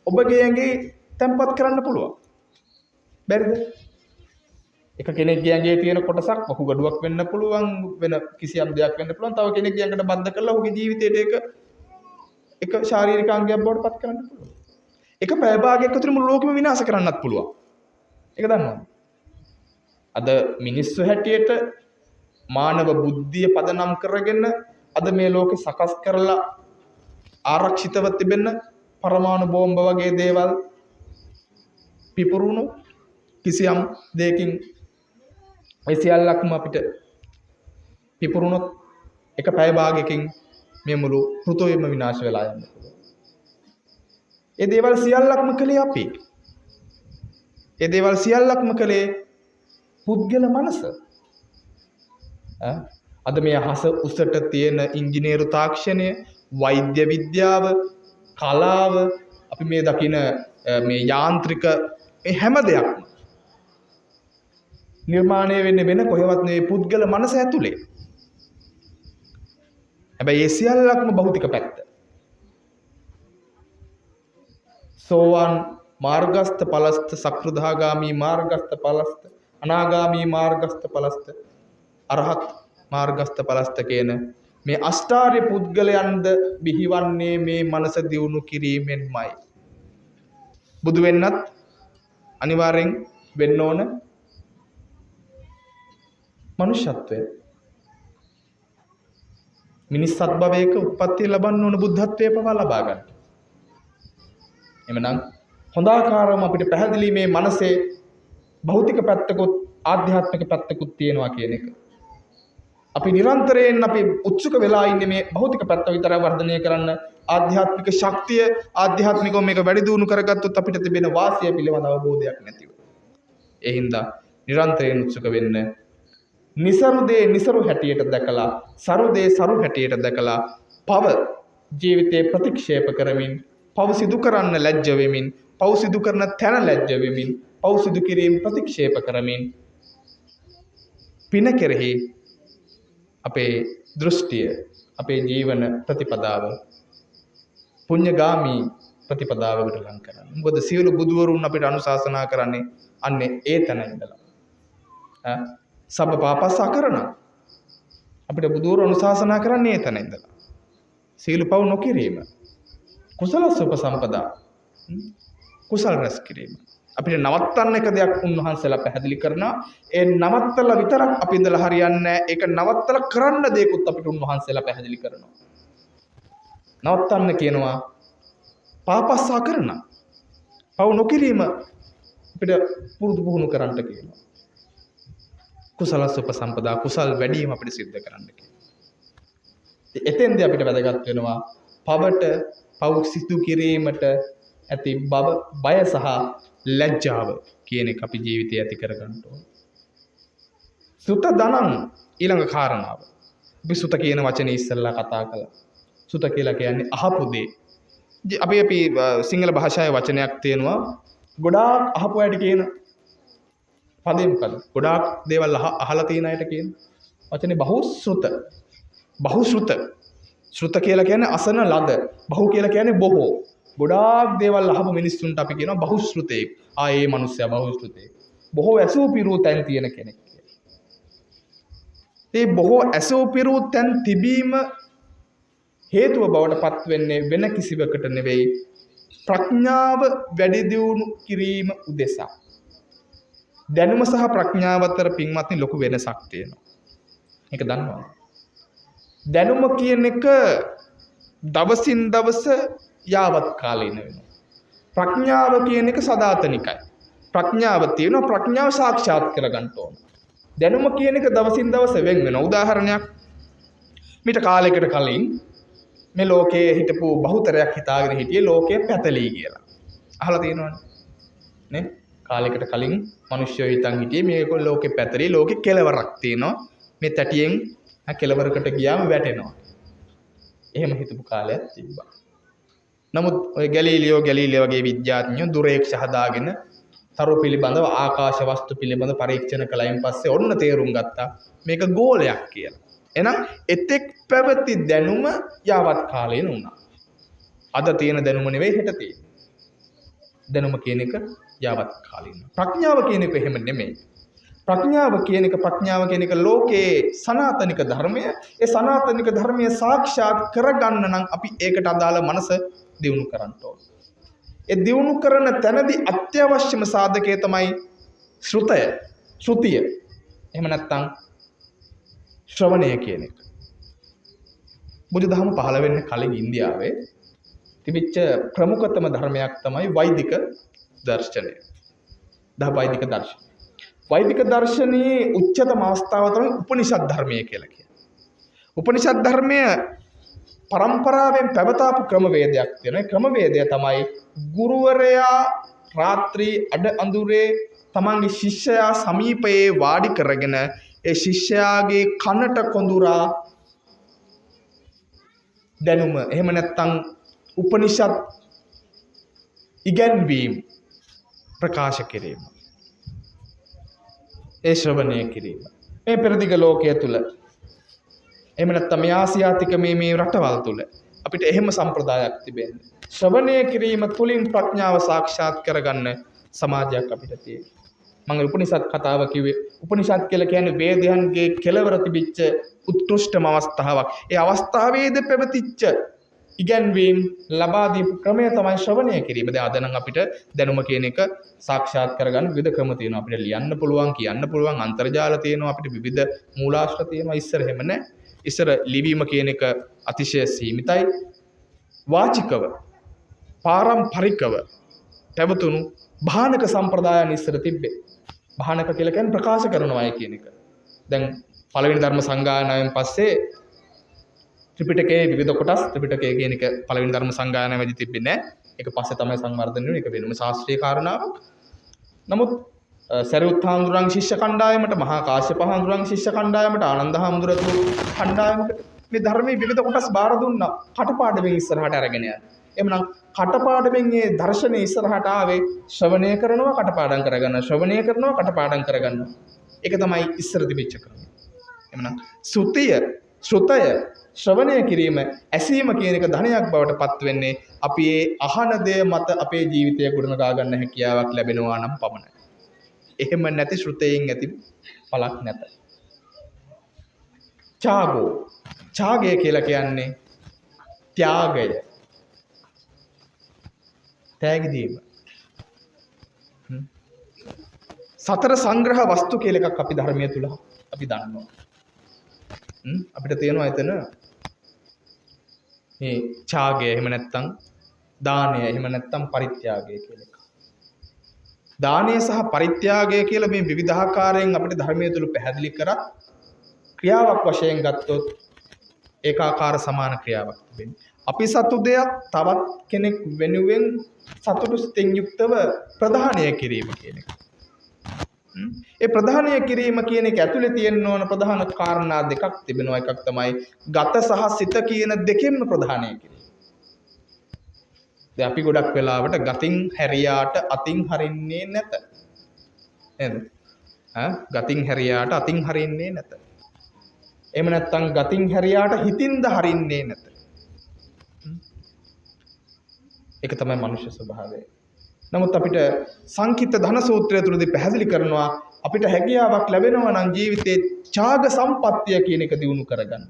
ඔබගේ ඇඟේ තැම්පත් කරන්න පුළුවන්. බැරිද? එක කෙනෙක්ගේ ඇඟේ තියෙන කොටසක් වහු ගඩුවක් වෙන්න පුළුවන්, වෙන කිසියම් දෙයක් වෙන්න පුළුවන්. තව කෙනෙක්ගේ ඇඟට බද්ධ කරලා ඔහුගේ ජීවිතයට එක ශාරීරික අංගයක් බවට පත් කරන්න පුළුවන්. එක පැය භාගයක් ඇතුළත මුළු ලෝකෙම විනාශ කරන්නත් පුළුවන්. ඒක දන්නවද? අද මිනිස්සු හැටියට මානව බුද්ධිය පදනම් කරගෙන අද මේ ලෝකෙ සකස් කරලා ආරක්ෂිතව තිබෙන පරමාණු බෝම්බ වගේ දේවල් පිපුරුණු කිසියම් දෙයකින් ඒ සියල්ලක්ම අපිට පිපුරුණොත් එක පැය භාගයකින් මේ මුළු පෘථිවියම විනාශ වෙලා යන්න පුළුවන්. ඒ දේවල් සියල්ලක්ම කළේ අපි. ඒ දේවල් සියල්ලක්ම කළේ පුද්ගල මනස. අද මේ අහස උසට තියෙන ඉංජිනේරු තාක්ෂණය, වෛද්‍ය විද්‍යාව, කලාව, අපි මේ දකින මේ යාන්ත්‍රික මේ හැම දෙයක්ම නිර්මාණය වෙන්නේ වෙන කොහෙවත් නෙවෙයි පුද්ගල මනස ඇතුලේ. හැබැයි ඒ සියල්ලක්ම භෞතික පැත්ත. සෝවාන් මාර්ගස්ත පලස්ත සක්‍රුදාගාමී මාර්ගස්ත පලස්ත අනාගාමී මාර්ගස්ත පලස්ත අරහත් මාර්ගස්ත පලස්ත කියන මේ අෂ්ටාර්ය පුද්ගලයන්ද බිහිවන්නේ මේ මනස දියුණු කිරීමෙන්මයි. බුදු වෙන්නත් අනිවාර්යෙන් වෙන්න ඕන මනුෂ්‍යත්වය. මිනිස් සත්භවයක උප්පත්තිය ලබන්න ඕන බුද්ධත්වයේ පවා ලබා ගන්න. එමනම් හොඳාකාරවම අපිට පැහැදිලි මේ මනසේ භෞතික පැත්තකුත් ආධ්‍යාත්මික පැත්තකුත් තියෙනවා කියන එක. අපි නිරන්තරයෙන් අපි උත්සුක වෙලා ඉන්නේ මේ භෞතික පැත්ත විතරක් වර්ධනය කරන්න. ආධ්‍යාත්මික ශක්තිය ආධ්‍යාත්මිකව මේක වැඩි දියුණු කරගත්තොත් අපිට තිබෙන වාසිය පිළිබඳ අවබෝධයක් නැතිව. ඒ හින්දා නිරන්තරයෙන් උත්සුක වෙන්න. නිසරු දේ නිසරු හැටියට දැකලා, සරු දේ සරු හැටියට දැකලා, පව ජීවිතේ ප්‍රතික්ෂේප කරමින්, පව සිදු කරන්න ලැජ්ජ වෙමින්, පව සිදු කරන තැන ලැජ්ජ වෙමින්, පව සිදු කිරීම ප්‍රතික්ෂේප කරමින් පින කෙරෙහි අපේ දෘෂ්ටිය, අපේ ජීවන ප්‍රතිපදාව පුණ්‍යගාමී ප්‍රතිපදාවකට ලං කරන්න. මොකද සියලු බුදුවරුන් අපිට අනුශාසනා කරන්නේ අන්නේ ඒ තැන ඉඳලා. සබ්බ පාපස්ස අකරණ. අපිට බුදුවරු අනුශාසනා කරන්නේ ඒ තැන ඉඳලා. සියලු පව් නොකිරීම. කුසලස්ස උපසම්පදා. කුසල රැස් කිරීම. අපිට නවත්තන්න එක දෙයක් උන්වහන්සේලා පැහැදිලි කරනවා. ඒ නවත්තලා විතරක් අපි ඉඳලා හරියන්නේ නැහැ. ඒක නවත්තලා කරන්න දෙයක්ත් අපිට උන්වහන්සේලා පැහැදිලි කරනවා. නවත්තන්න කියනවා පාපස්ස අකරණ. පව් නොකිරීම අපිට පුරුදු පුහුණු කරන්න කියනවා. කුසලස්ස උපසම්පදා කුසල් වැඩිම අපිට සිද්ධ කරන්න කියනවා. එතෙන්දී අපිට වැදගත් වෙනවා පවට පව් සිදු කිරීමට ඇති බය සහ ලැජ්ජාව කියන එක අපි ජීවිතේ ඇති කරගන්න ඕන. සුත දනං ඊළඟ කාරණාව. අපි සුත කියන වචනේ ඉස්සෙල්ලා කතා කළා. සුත කියලා කියන්නේ අහපු දේ. අපි සිංහල භාෂාවේ වචනයක් තියෙනවා. ගොඩාක් අහපු අයට කියන පදේ මොකද? ගොඩාක් දේවල් අහලා තියෙන අයට කියන වචනේ බහුශ්‍රුත. බහුශ්‍රුත. ශ්‍රුත කියලා කියන්නේ අසන ලද. බහු කියලා කියන්නේ බොහෝ. ගොඩාක් දේවල් අහපු මිනිස්සුන්ට අපි කියනවා බහුශ්‍රුතේ. ඒ මිනිස්සයා බහුශ්‍රුතේ. බොහෝ ඇසූ පිරූ තැන් තියෙන කෙනෙක් කියලා. ඒ බොහෝ ඇසූ පිරූ තැන් තිබීම හේතුව බවට පත් වෙන්නේ වෙන කිසිවකට නෙවෙයි ප්‍රඥාව වැඩි දියුණු කිරීම උදෙසා. දැනුම සහ ප්‍රඥාව අතර පින්වත්නි ලොකු වෙනසක් තියෙනවා. ඒක දන්නවද? දැනුම කියන එක දවසින් දවස යාවත් කාලීන වෙනවා. ප්‍රඥාව කියන එක සදාතනිකයි. ප්‍රඥාව තියෙනවා, ප්‍රඥාව සාක්ෂාත් කරගන්න ඕන. දැනුම කියන එක දවසින් දවස වෙන් වෙනවා. උදාහරණයක්, මීට කාලයකට කලින් මේ ලෝකයේ හිටපු බහුතරයක් හිතාගෙන හිටියේ ලෝකයේ පැතලී කියලා. අහලා තියෙනවනේ. නේ? කාලයකට කලින් මිනිස්සුયો හිතන් හිටියේ මේක ලෝකේ පැතලී ලෝකේ කෙලවරක් තියෙනවා. මේ තැටියෙන් කෙලවරකට ගියාම වැටෙනවා. එහෙම හිතපු කාලයක් තිබ්බා. නමුත් ඔය ගැලීලියෝ වගේ විද්‍යාඥයෝ දුරේක්ෂ හදාගෙන තරු පිළිබඳව ආකාශ වස්තු පිළිබඳ පරීක්ෂණ කළයින් පස්සේ ඔන්න තේරුම් ගත්තා මේක ගෝලයක් කියලා. එහෙනම් එතෙක් පැවති දැනුම යාවත් කාලේන වුණා. අද තියෙන දැනුම නෙවෙයි හෙට තියෙන. දැනුම කියන එක යාවත් කාලින. ප්‍රඥාව කියන එක එහෙම නෙමෙයි. ප්‍රඥාව කියන එක ලෝකයේ සනාතනික ධර්මය. ඒ සනාතනික ධර්මය සාක්ෂාත් කරගන්න නම් අපි ඒකට අදාළ මනස දියුණු කරන්න ඕන. ඒ දියුණු කරන තැනදී අත්‍යවශ්‍යම සාධකය තමයි ශ්‍රුතිය. එහෙම නැත්නම් ශ්‍රවණය කියන එක. බුදුදහම පහළ වෙන්න කලින් ඉන්දියාවේ තිබිච්ච ප්‍රමුඛතම ධර්මයක් තමයි වෛදික දර්ශනය. වෛදික දර්ශනය. වෛදික දර්ශනයේ උච්චතම අවස්ථාව තමයි උපනිෂද් ධර්මය කියලා කියන්නේ. උපනිෂද් ධර්මය පරම්පරාවෙන් පැවතාපු ක්‍රමවේදයක් තියෙනවා. ඒ ක්‍රමවේදය තමයි ගුරුවරයා රාත්‍රී අඩ අඳුරේ තමන්ගේ ශිෂ්‍යයා සමීපයේ වාඩි කරගෙන ඒ ශිෂ්‍යයාගේ කනට කොඳුරා දැනුම එහෙම නැත්නම් උපනිෂද් ඉගැන්වීම ප්‍රකාශ කිරීම. ඒ ශ්‍රවණය කිරීම. මේ පෙරදිග ලෝකයේ තුල එහෙම නැත්නම් මේ ආසියාතික මේ රටවල් තුල අපිට එහෙම සම්ප්‍රදායක් තිබෙන්නේ. ශ්‍රවණය කිරීම තුලින් ප්‍රඥාව සාක්ෂාත් කරගන්න සමාජයක් අපිට තියෙනවා. මම උපනිෂද් කතාව කිව්වේ උපනිෂද් කියලා කියන්නේ වේදයන්ගේ කෙලවර තිබිච්ච උත්කෘෂ්ඨම අවස්ථාවක්. ඒ අවස්ථාවේදී පැවතිච්ච ඉගැන්වීම් ලබා දීපු ක්‍රමය තමයි ශ්‍රවණය කිරීම. දැන් අද නම් අපිට දැනුම කියන එක සාක්ෂාත් කරගන්න විවිධ ක්‍රම තියෙනවා. අපිට ලියන්න පුළුවන්, කියන්න පුළුවන්, අන්තර්ජාල තියෙනවා, අපිට විවිධ මූලාශ්‍ර තියෙනවා. ඉස්සර එහෙම නැහැ. ඉස්සර ලිවීම කියන එක අතිශය සීමිතයි. වාචිකව, පාරම්පරිකව පැවතුණු භානක සම්ප්‍රදායන් ඉස්සර තිබ්බේ. භානක කියලා කියන්නේ ප්‍රකාශ කරනවායි කියන එක. දැන් පළවෙනි ධර්ම සංගායනාවෙන් පස්සේ ත්‍රිපිටකයේ විවිධ කොටස් ත්‍රිපිටකය කියන එක පළවෙනි ධර්ම සංගායනාවේදී තිබෙන්නේ නැහැ. ඒක පස්සේ තමයි සංවර්ධනය වෙන්නේ. ඒක වෙනම ශාස්ත්‍රීය කාරණාවක්. නමුත් සරියුත් හාමුදුරන්ගේ ශිෂ්‍ය කණ්ඩායමට, මහා කාශ්‍යප හාමුදුරන්ගේ ශිෂ්‍ය කණ්ඩායමට, ආනන්ද හාමුදුරුවෝ කණ්ඩායමට මේ ධර්මයේ විවිධ කොටස් බාර දුන්නා. කටපාඩමින් ඉස්සරහට අරගෙන යනවා. එhmenan කටපාඩමින් මේ දර්ශනේ ඉස්සරහට ආවේ ශ්‍රවණය කරනවා කටපාඩම් කරගන්නවා. ශ්‍රවණය කරනවා කටපාඩම් කරගන්නවා. ඒක තමයි ඉස්සර තිබිච්ච ක්‍රමය. එhmenan ශ්‍රුතය ශ්‍රවණය කිරීම ඇසීම කියන එක ධනයක් බවට පත් වෙන්නේ අපි ඒ අහන දේ මත අපේ ජීවිතය ගොඩනගා ගන්න හැකියාවක් ලැබෙනවා නම් පමණයි. එහෙම නැති ශ්‍රුතයෙන් ඇති පළක් නැත. ඡාගය කියලා කියන්නේ ත්‍යාගය. තෑගි දීම. සතර සංග්‍රහ වස්තු කියලා එකක් අපි ධර්මයේ තුල අපි දන්නවා. අපිට තියෙනවා එතන මේ ඡාගය එහෙම නැත්නම් දානය එහෙම නැත්නම් පරිත්‍යාගය කියලා එකක්. දානය සහ පරිත්‍යාගය කියලා මේ විවිධාකාරයෙන් අපිට ධර්මයේ තුල පැහැදිලි කරත් ක්‍රියාවක් වශයෙන් ගත්තොත් ඒකාකාර සමාන ක්‍රියාවක් තිබෙනවා. අපි සතු දෙයක් තවත් කෙනෙක් වෙනුවෙන් සතුටු සිතින් යුක්තව ප්‍රදානය කිරීම කියන එක. ඒ ප්‍රදානය කිරීම කියන එක ඇතුලේ තියෙන්න ඕන ප්‍රධාන කාරණා දෙකක් තිබෙනවා. එකක් තමයි ගත සහ සිත කියන දෙකෙන්ම ප්‍රදානය කිරීම. දැන් අපි ගොඩක් වෙලාවට ගතින් හැරියාට අතින් හරින්නේ නැත. නේද? ගතින් හැරියාට අතින් හරින්නේ නැත. එහෙම නැත්නම් ගතින් හැරියාට හිතින්ද හරින්නේ නැත. ඒක තමයි මනුෂ්‍ය ස්වභාවය. නමුත් අපිට සංකිට ධන සූත්‍රය තුලදී පැහැදිලි කරනවා අපිට හැකියාවක් ලැබෙනවා නම් ජීවිතේ ඡාග සම්පත්තිය කියන එක දිනු කරගන්න.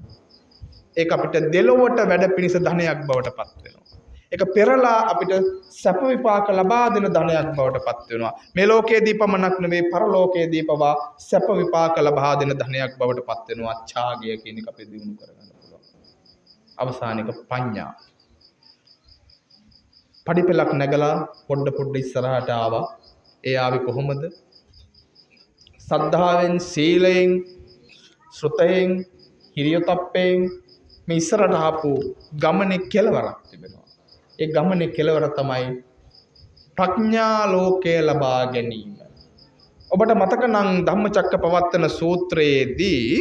ඒක අපිට දෙලොවට වැඩ පිණිස ධනයක් බවට පත් වෙනවා. ඒක පෙරලා අපිට සැප විපාක ලබා දෙන ධනයක් බවට පත් වෙනවා. මේ ලෝකයේදී පමණක් නෙවෙයි පරලෝකයේදී පවා සැප විපාක ලබා දෙන ධනයක් බවට පත් වෙනවා. ඡාගය කියන එක අපි දිනු කරගන්න පුළුවන්. අවසානික පඤ්ඤා. පඩිපෙලක් නැගලා පොඩ ඉස්සරහට ආවා. ඒ ආවේ කොහොමද? සද්ධාවෙන්, සීලයෙන්, ශ්‍රුතයෙන්, හිරියොතප්පයෙන්, මේ ඉස්සරහට ආපු ගමනේ කෙලවරක් තිබෙනවා. ඒ ගමනේ කෙලවර තමයි ප්‍රඥා ලෝකය ලබා ගැනීම. ඔබට මතක නම් ධම්මචක්කපවත්තන සූත්‍රයේදී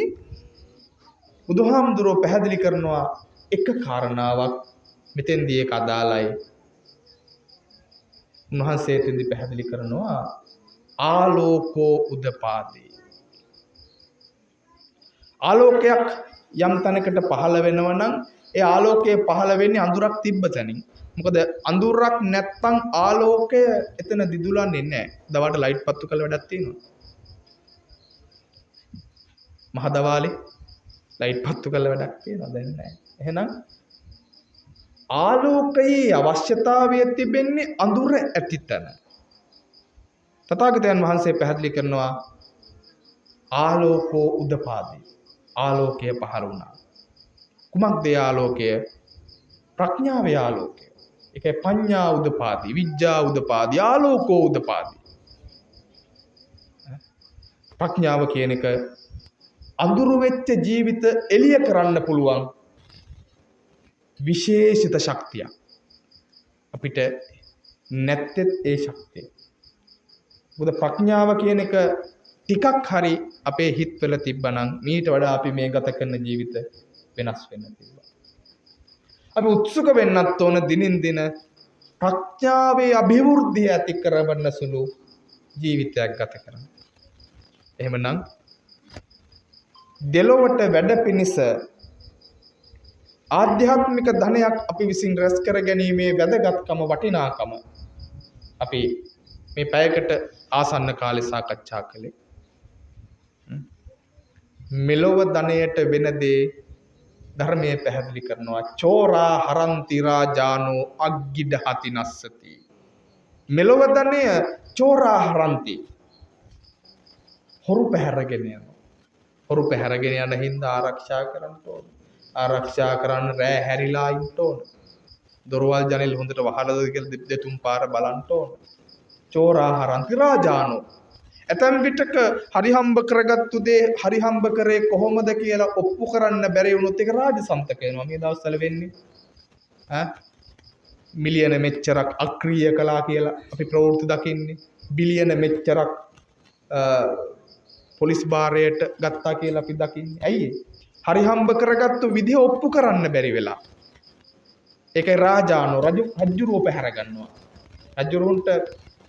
බුදුහාමුදුරුවෝ පැහැදිලි කරනවා එක කාරණාවක් මෙතෙන්දී ඒක අදාළයි. උන්වහන්සේ එතෙන්දී පැහැදිලි කරනවා ආලෝකෝ උදපාදී. ආලෝකයක් යම් තැනකට පහළ වෙනවා නම් ඒ ආලෝකය පහළ වෙන්නේ අඳුරක් තිබ්බ තැනින්. මොකද අඳුරක් නැත්තම් ආලෝකය එතන දිදුලන්නේ නැහැ. දවල්ට ලයිට් පත්තු කළ වැඩක් තියෙනවා. මහ දවාලේ ලයිට් පත්තු කළ වැඩක් තියෙනවා දැන් නැහැ. එහෙනම් ආලෝකයේ අවශ්‍යතාවය තිබෙන්නේ අඳුර ඇති තැන. තථාගතයන් වහන්සේ පැහැදිලි කරනවා ආලෝකෝ උදපාදී. ආලෝකය පහළ වුණා. කුමක්ද ආලෝකය? ප්‍රඥාවේ ආලෝකය. ඒකයි පඤ්ඤා උදපාදී, විඥා උදපාදී, ආලෝකෝ උදපාදී. ප්‍රඥාව කියන එක අඳුරු වෙච්ච ජීවිත එළිය කරන්න පුළුවන් විශේෂිත ශක්තියක්. අපිට නැත්තේ ඒ ශක්තිය. මොකද ප්‍රඥාව කියන එක ටිකක් හරි අපේ හිතවල තිබ්බනම් මීට වඩා අපි මේ ගත කරන ජීවිත වෙනස් වෙන්න තිබ්බා. අපි උත්සුක වෙන්නත් ඕන දිනින් දින ප්‍රඥාවේ අභිවෘද්ධිය ඇති කරවන්න සුළු ජීවිතයක් ගත කරන්න. එහෙමනම් දෙලොවට වැඩ පිණිස ආධ්‍යාත්මික ධනයක් අපි විසින් රැස් කර ගැනීමේ වැදගත්කම වටිනාකම අපි මේ පැයකට ආසන්න කාලේ සාකච්ඡා කළේ. මෙලොව ධනයට වෙන දේ ධර්මයේ පැහැදිලි කරනවා චෝරා හරන්ති රාජානෝ අග්ගිඩහති නස්සති. මෙලොව ධනය චෝරා හරන්ති හොරු පැහැරගෙන යනවා. හොරු පැහැරගෙන යන හින්දා ආරක්ෂා කරන්න ඕන. ආරක්ෂා කරන්න රෑ හැරිලා ඉන්න ඕන. දොරවල් ජනෙල් හොඳට වහලාද කියලා දෙතුන් පාර බලන්න ඕන. චෝරා හරන්ති රාජානෝ. ඇතැම් විටක හරි හම්බ කරගත්තු දේ හරි හම්බ කරේ කොහොමද කියලා ඔප්පු කරන්න බැරි වුණොත් ඒක රාජසන්තක වෙනවා. මේ දවස්වල වෙන්නේ මිලියන මෙච්චරක් අක්‍රීය කළා කියලා අපි ප්‍රවෘත්ති දකින්නේ. බිලියන මෙච්චරක් පොලිස් භාරයට ගත්තා කියලා අපි දකින්නේ. ඇයි හරි හම්බ කරගත්තු විදිහ ඔප්පු කරන්න බැරි වෙලා. ඒකයි රාජානෝ රජුරුව පැහැර ගන්නවා. රජුරුවන්ට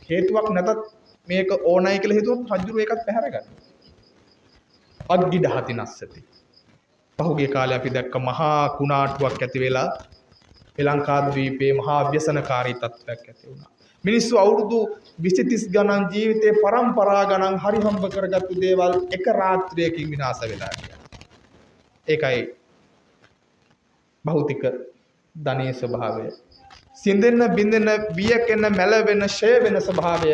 හේතුවක් නැතත් මේක ඕනයි කියලා හිතුවොත් රජුරුව ඒකත් පැහැර ගන්නවා. අග්ගිඩහති නස්සති. පහුගිය කාලේ අපි දැක්ක මහා කුණාටුවක් ඇති වෙලා ශ්‍රී ලංකාද්වීපයේ මහා ව්‍යසනකාරී තත්ත්වයක් ඇති වුණා. මිනිස්සු අවුරුදු 20-30 ගණන් ජීවිතේ පරම්පරා ගණන් හරි හම්බ කරගත්තු දේවල් එක රාත්‍රියකින් විනාශ වෙලා ගියා. ඒකයි භෞතික ධනයේ ස්වභාවය. සිඳෙන්න බින්දෙන වියකෙන මැලවෙන ෂය වෙන ස්වභාවය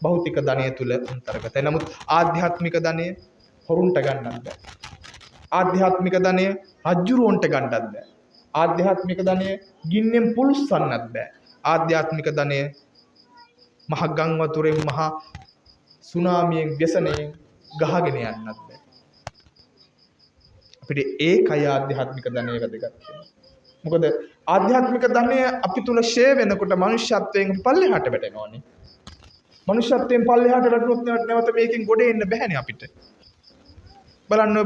භෞතික ධනය තුල අන්තර්ගතයි. නමුත් ආධ්‍යාත්මික ධනය හොරුන්ට ගන්නත් බෑ. ආධ්‍යාත්මික ධනය රජුරුවන්ට ගන්නත් බෑ. ආධ්‍යාත්මික ධනය ගින්නෙන් පුළුස්සන්නත් බෑ. ආධ්‍යාත්මික ධනය මහ ගම් වතුරෙන් මහ සුනාමියෙන් ව්‍යසනයෙන් ගහගෙන යන්නත් බෑ. අපිට ඒකයි ආධ්‍යාත්මික ධනය වැදගත්. මොකද ආධ්‍යාත්මික ධනය අපි තුල ෂය වෙනකොට මනුෂ්‍යත්වයෙන් පල්ලෙහාට වැටෙනවානේ. මනුෂ්‍යත්වයෙන් පල්ලෙහාට වැටුනොත් නැවත මේකෙන් ගොඩ එන්න බෑනේ අපිට. බලන්න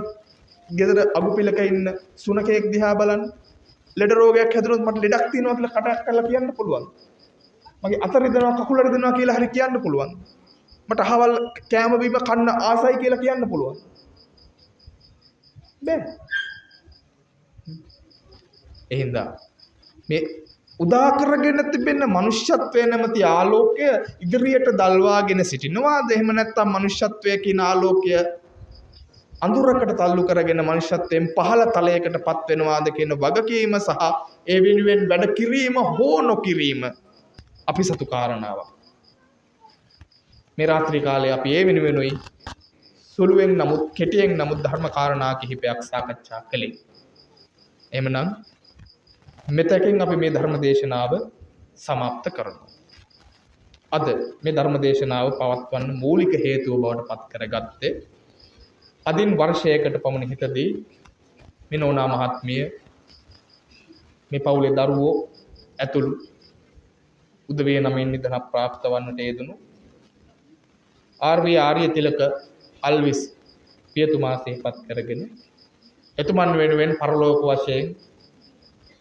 ගෙදර අගුපිලක ඉන්න සුනකෙක් දිහා බලන්න. ලෙඩ රෝගයක් හැදුනොත් මට ලෙඩක් තියෙනවා කියලා කටක් කරලා කියන්න පුළුවන්. මගේ අත රිදෙනවා කකුල රිදෙනවා කියලා හරි කියන්න පුළුවන්. මට අහවල් කෑම බීම කන්න ආසයි කියලා කියන්න පුළුවන්. බෑ. එහෙනම් මේ උදා කරගෙන තිබෙන මනුෂ්‍යත්වයේ නැමැති ආලෝකය ඉදිරියට දල්වාගෙන සිටිනවාද? එහෙම නැත්නම් මනුෂ්‍යත්වයේ කියන ආලෝකය අඳුරකට තල්ලු කරගෙන මනුෂ්‍යත්වයෙන් පහළ තලයකටපත් වෙනවාද කියන වගකීම සහ ඒ වෙනුවෙන් වැඩ කිරීම හෝ නොකිරීම අපි සතු කාරණාවක්. මේ රාත්‍රී කාලේ අපි ඒ වෙනුවෙනුයි සුළුවෙන් නමුත් කෙටියෙන් නමුත් ධර්ම කාරණා කිහිපයක් සාකච්ඡා කළේ. එහෙමනම් මෙතකින් අපි මේ ධර්ම දේශනාව સમાપ્ત කරනවා. අද මේ ධර්ම දේශනාව පවත්වන්න මූලික හේතුව බවට පත් කරගත්තේ අදින් වර්ෂයකට පමණ හිටදී මිනෝනා මහත්මිය මේ පවුලේ දරුවෝ ඇතුළු උදවිය නමින් නිදන ප්‍රාප්ත වන්නට යෙදුණු ආර්.වී. ආර්යතිලක අල්විස් පියතුමා සිහිපත් කරගෙන එතුමන් වෙනුවෙන් පරලෝක වශයෙන්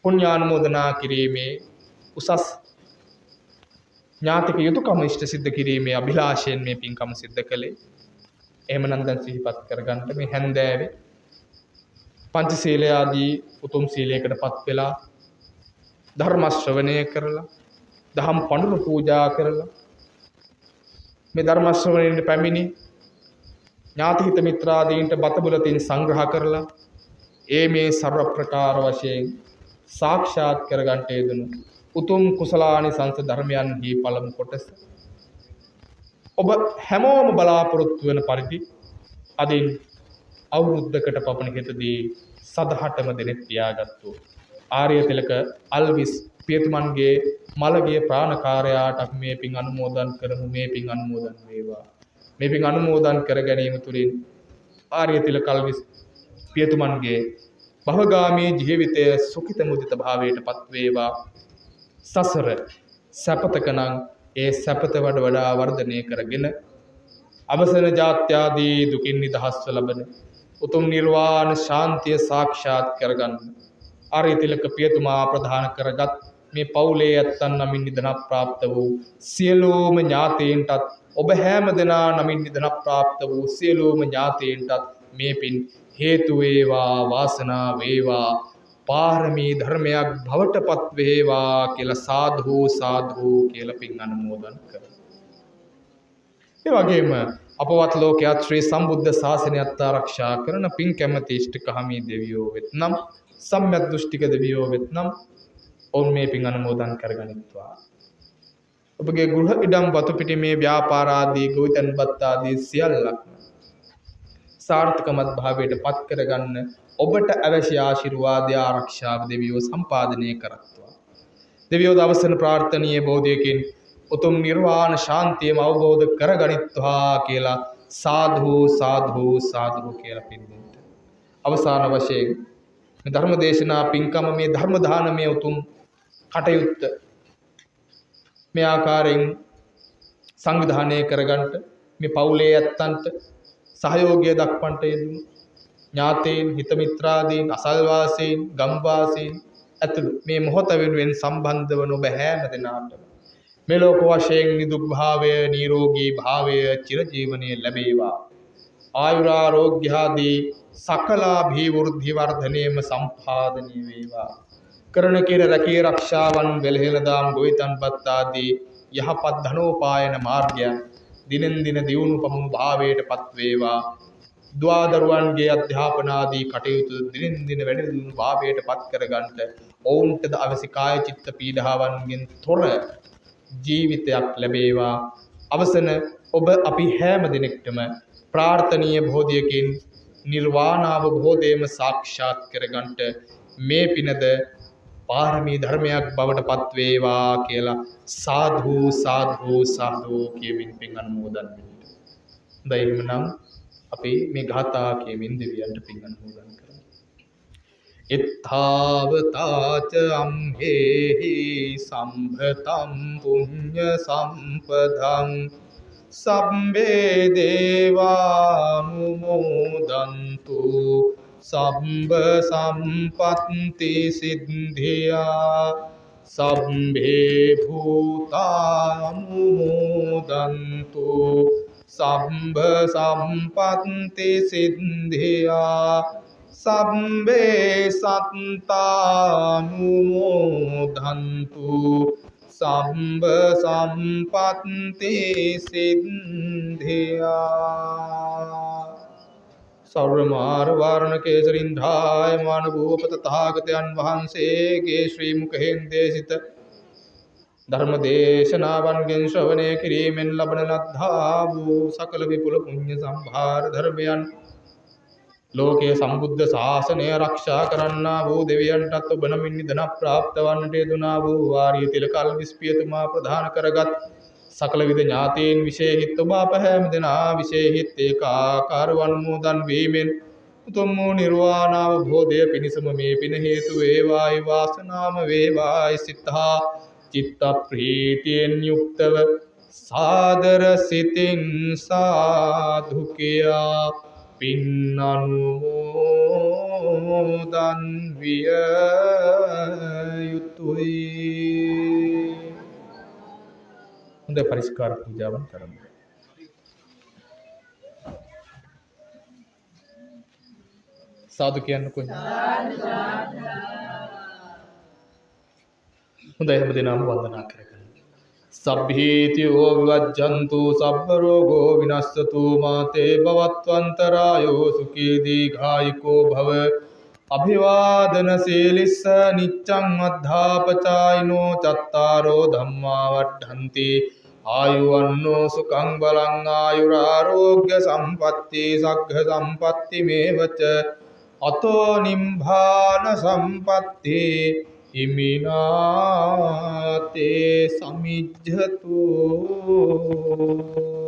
පුණ්‍යානුමෝදනා කිරීමේ උසස් ඥාතික යුතුයකම ඉෂ්ට සිද්ධ කිරීමේ අභිලාෂයෙන් මේ පින්කම සිද්ධ කළේ. එහෙමනම් දැන් සිහිපත් කරගන්න මේ හැන්දෑවේ පංචශීලය ආදී උතුම් සීලයකටපත් වෙලා ධර්ම ශ්‍රවණය කරලා දහම් පඬුරු පූජා කරලා මේ ධර්ම ශ්‍රවණයෙන් පැමිණි ඥාති හිත මිත්‍රාදීන්ට බතබුලතින් සංග්‍රහ කරලා මේ ਸਰව ප්‍රකාර වශයෙන් සාක්ෂාත් කරගන්නට යෙදුණු උතුම් කුසලානිසංස ධර්මයන්හි පළමු කොටස ඔබ හැමෝම බලාපොරොත්තු වෙන පරිදි අදින් අවුරුද්දකට පමණ හිතදී සදහටම දෙනෙත් තියාගත්තු ආර්යතිලක අල්විස් පියතුමන්ගේ මළගිය ප්‍රාණකාරයාට අපි මේ පින් අනුමෝදන් කරමු. මේ පින් අනුමෝදන් වේවා. මේ පින් අනුමෝදන් කර ගැනීම තුළින් ආර්යතිලක අල්විස් පියතුමන්ගේ භවගාමී ජීවිතය සුඛිත මුදිත භාවයටපත් වේවා. සසර සැපතකනම් ඒ සැපත වඩා වර්ධනය කරගෙන අවසන ජාත්‍යාදී දුකින් නිදහස්ව ලබන උතුම් නිර්වාණ ශාන්තිය සාක්ෂාත් කරගන්න ආර්යතිලක පියතුමා ප්‍රදාන කරගත් මේ පවුලේ ඇත්තන් නමින් නිදන ප්‍රාප්ත වූ සියලුම ඥාතීන්ටත් ඔබ හැම දෙනා නමින් නිදන ප්‍රාප්ත වූ සියලුම ඥාතීන්ටත් මේ පින් හේතු වේවා වාසනා වේවා පාරමී ධර්මයක් බවට පත් වේවා කියලා සාදු සාදු කියලා පින් අනුමෝදන් කරමු. ඒ වගේම අපවත් ලෝකයේ ශ්‍රී සම්බුද්ධ ශාසනයත් ආරක්ෂා කරන පින් කැමැති ඉෂ්ඨකාමී දෙවියෝ වෙත්නම් සම්‍යක් දෘෂ්ටික දෙවියෝ වෙත්නම් ඔවුන් මේ පින් අනුමෝදන් කරගනිත්වා. ඔබගේ ගෘහ ඉඩම් වතු පිටිමේ ව්‍යාපාර ආදී ගොවිතැන්පත් ආදී සියල්ලක් සාර්ථකමත් භාවයට පත් කරගන්න ඔබට අවශ්‍ය ආශිර්වාදය ආරක්ෂාව දෙවියෝ සම්පාදනය කරත්වා. දෙවියෝ දවසන ප්‍රාර්ථනීය බෝධියකින් උතුම් නිර්වාණ ශාන්තියම අවබෝධ කරගනිත්වා කියලා සාදු සාදු සාදු කියලා පින් දෙන්න. අවසාන වශයෙන් මේ ධර්ම දේශනා පින්කම මේ ධර්ම දානමය උතුම් කටයුත්ත මේ ආකාරයෙන් සංවිධානය කරගන්නට මේ පවුලේ ඇත්තන්ට සහයෝගය දක්වන්නට යෙදුණු ඥාතීන් හිත මිත්‍රාදීන් අසල්වාසීන් ගම්වාසීන් ඇතුළු මේ මොහොත වෙනුවෙන් සම්බන්ධ වන ඔබ හැම දෙනාටම මේ ලෝක වශයෙන් නිදුක් භාවය නිරෝගී භාවය චිරජීවනයේ ලැබේවා. ආයුරාෝග්‍ය ආදී සකලාභී වෘද්ධි වර්ධනයේම සම්පාදනය වේවා. කරන කෙර රැකී ආරක්ෂාවන් වෙලහෙළදාම් ගොවිතැන්පත් ආදී යහපත් ධනෝපායන මාර්ගයන් දිනෙන් දින දියුණු පමුණු භාවයට පත් වේවා. දුවදරුවන්ගේ අධ්‍යාපන ආදී කටයුතු දිනෙන් දින වැඩි දියුණු භාවයට පත් කරගන්නට ඔවුන්ටද අවශ්‍ය කාය චිත්ත පීඩාවන්ගෙන් තොර ජීවිතයක් ලැබේවා. අවසන ඔබ අපි හැම දිනෙකටම ප්‍රාර්ථනීය බෝධියකින් නිර්වාණ අවබෝධයම සාක්ෂාත් කරගන්නට මේ පිනද පාරමී ධර්මයක් බවට පත් වේවා කියලා සාදු සාදු සාදු කියමින් පින් අනුමෝදන් වෙන්න. හොඳයි එහෙනම් අපි මේ ගාථා කියමින් දෙවියන්ට පින් අනුමෝදන් කරමු. එත්තාවතාච අම්හෙහි සම්භතම් පුඤ්ඤ සම්පදං සම්බේ දේවානුමෝදන්තු සම්බ සම්පත්ති සිද්ධියා සම්බේ භූතානුමෝදන්තු සම්බ සම්පත්ති සිද්ධියා සම්බේ සත්තානුමෝදන්තු සම්බ සම්පත්ති සිද්ධියා. සෞර මාර වාරණ කේසරින්ධාය මාන භූපත තථාගතයන් වහන්සේගේ ශ්‍රී මුඛයෙන් දේශිත ධර්ම දේශනාවන්ගෙන් ශ්‍රවණය කිරීමෙන් ලබන ලද්දා වූ සකල විපුල පුණ්‍ය සම්භාර ධර්මයන් ලෝකයේ සම්බුද්ධ ශාසනය ආරක්ෂා කරන්නා වූ දෙවියන්ටත් ඔබ නමින් නිදන ප්‍රාප්ත වන්නට යෙදුනා වූ ආර්යතිලක අල්විස් පියතුමා ප්‍රදාන කරගත් සකල විද ඥාතීන් විශේෂිත ඔබ අප හැම දෙනා විශේෂිත ඒකාකාර අනුමෝදන් වීමෙන් උතුම් වූ නිර්වාණ අවබෝධය පිණිසම මේ පින හේතු වේවායි වාසනාම වේවායි සිතා චිත්ත ප්‍රීතියෙන් යුක්තව සාදර සිතින් සාදු කියා පින් අනුමෝදන් විය යුතුයි. හොඳ පරිස්කාර පූජාවන් කරමු. සාදු කියන්නකෝ. හොඳයි හැමදෙනාම වන්දනා කරගන්න. සබ්බීතියෝ විවජ්ජන්තු සබ්බ රෝගෝ විනස්සතු මාතේ භවත්වන්තරායෝ සුඛී දීඝායුකෝ භව අභිවාදන සීලිස්ස නිච්ඡං අද්ධාපචායිනෝ චත්තාරෝ ධම්මා වඩ්ඩන්ති ආයුවන්නෝ සුඛං බලං ආයුරාෝග්‍ය සම්පatti සග්ග සම්පatti මේවච අතෝ නිම්භාන සම්පatti හිමිනාතේ සමිජ්ජතු.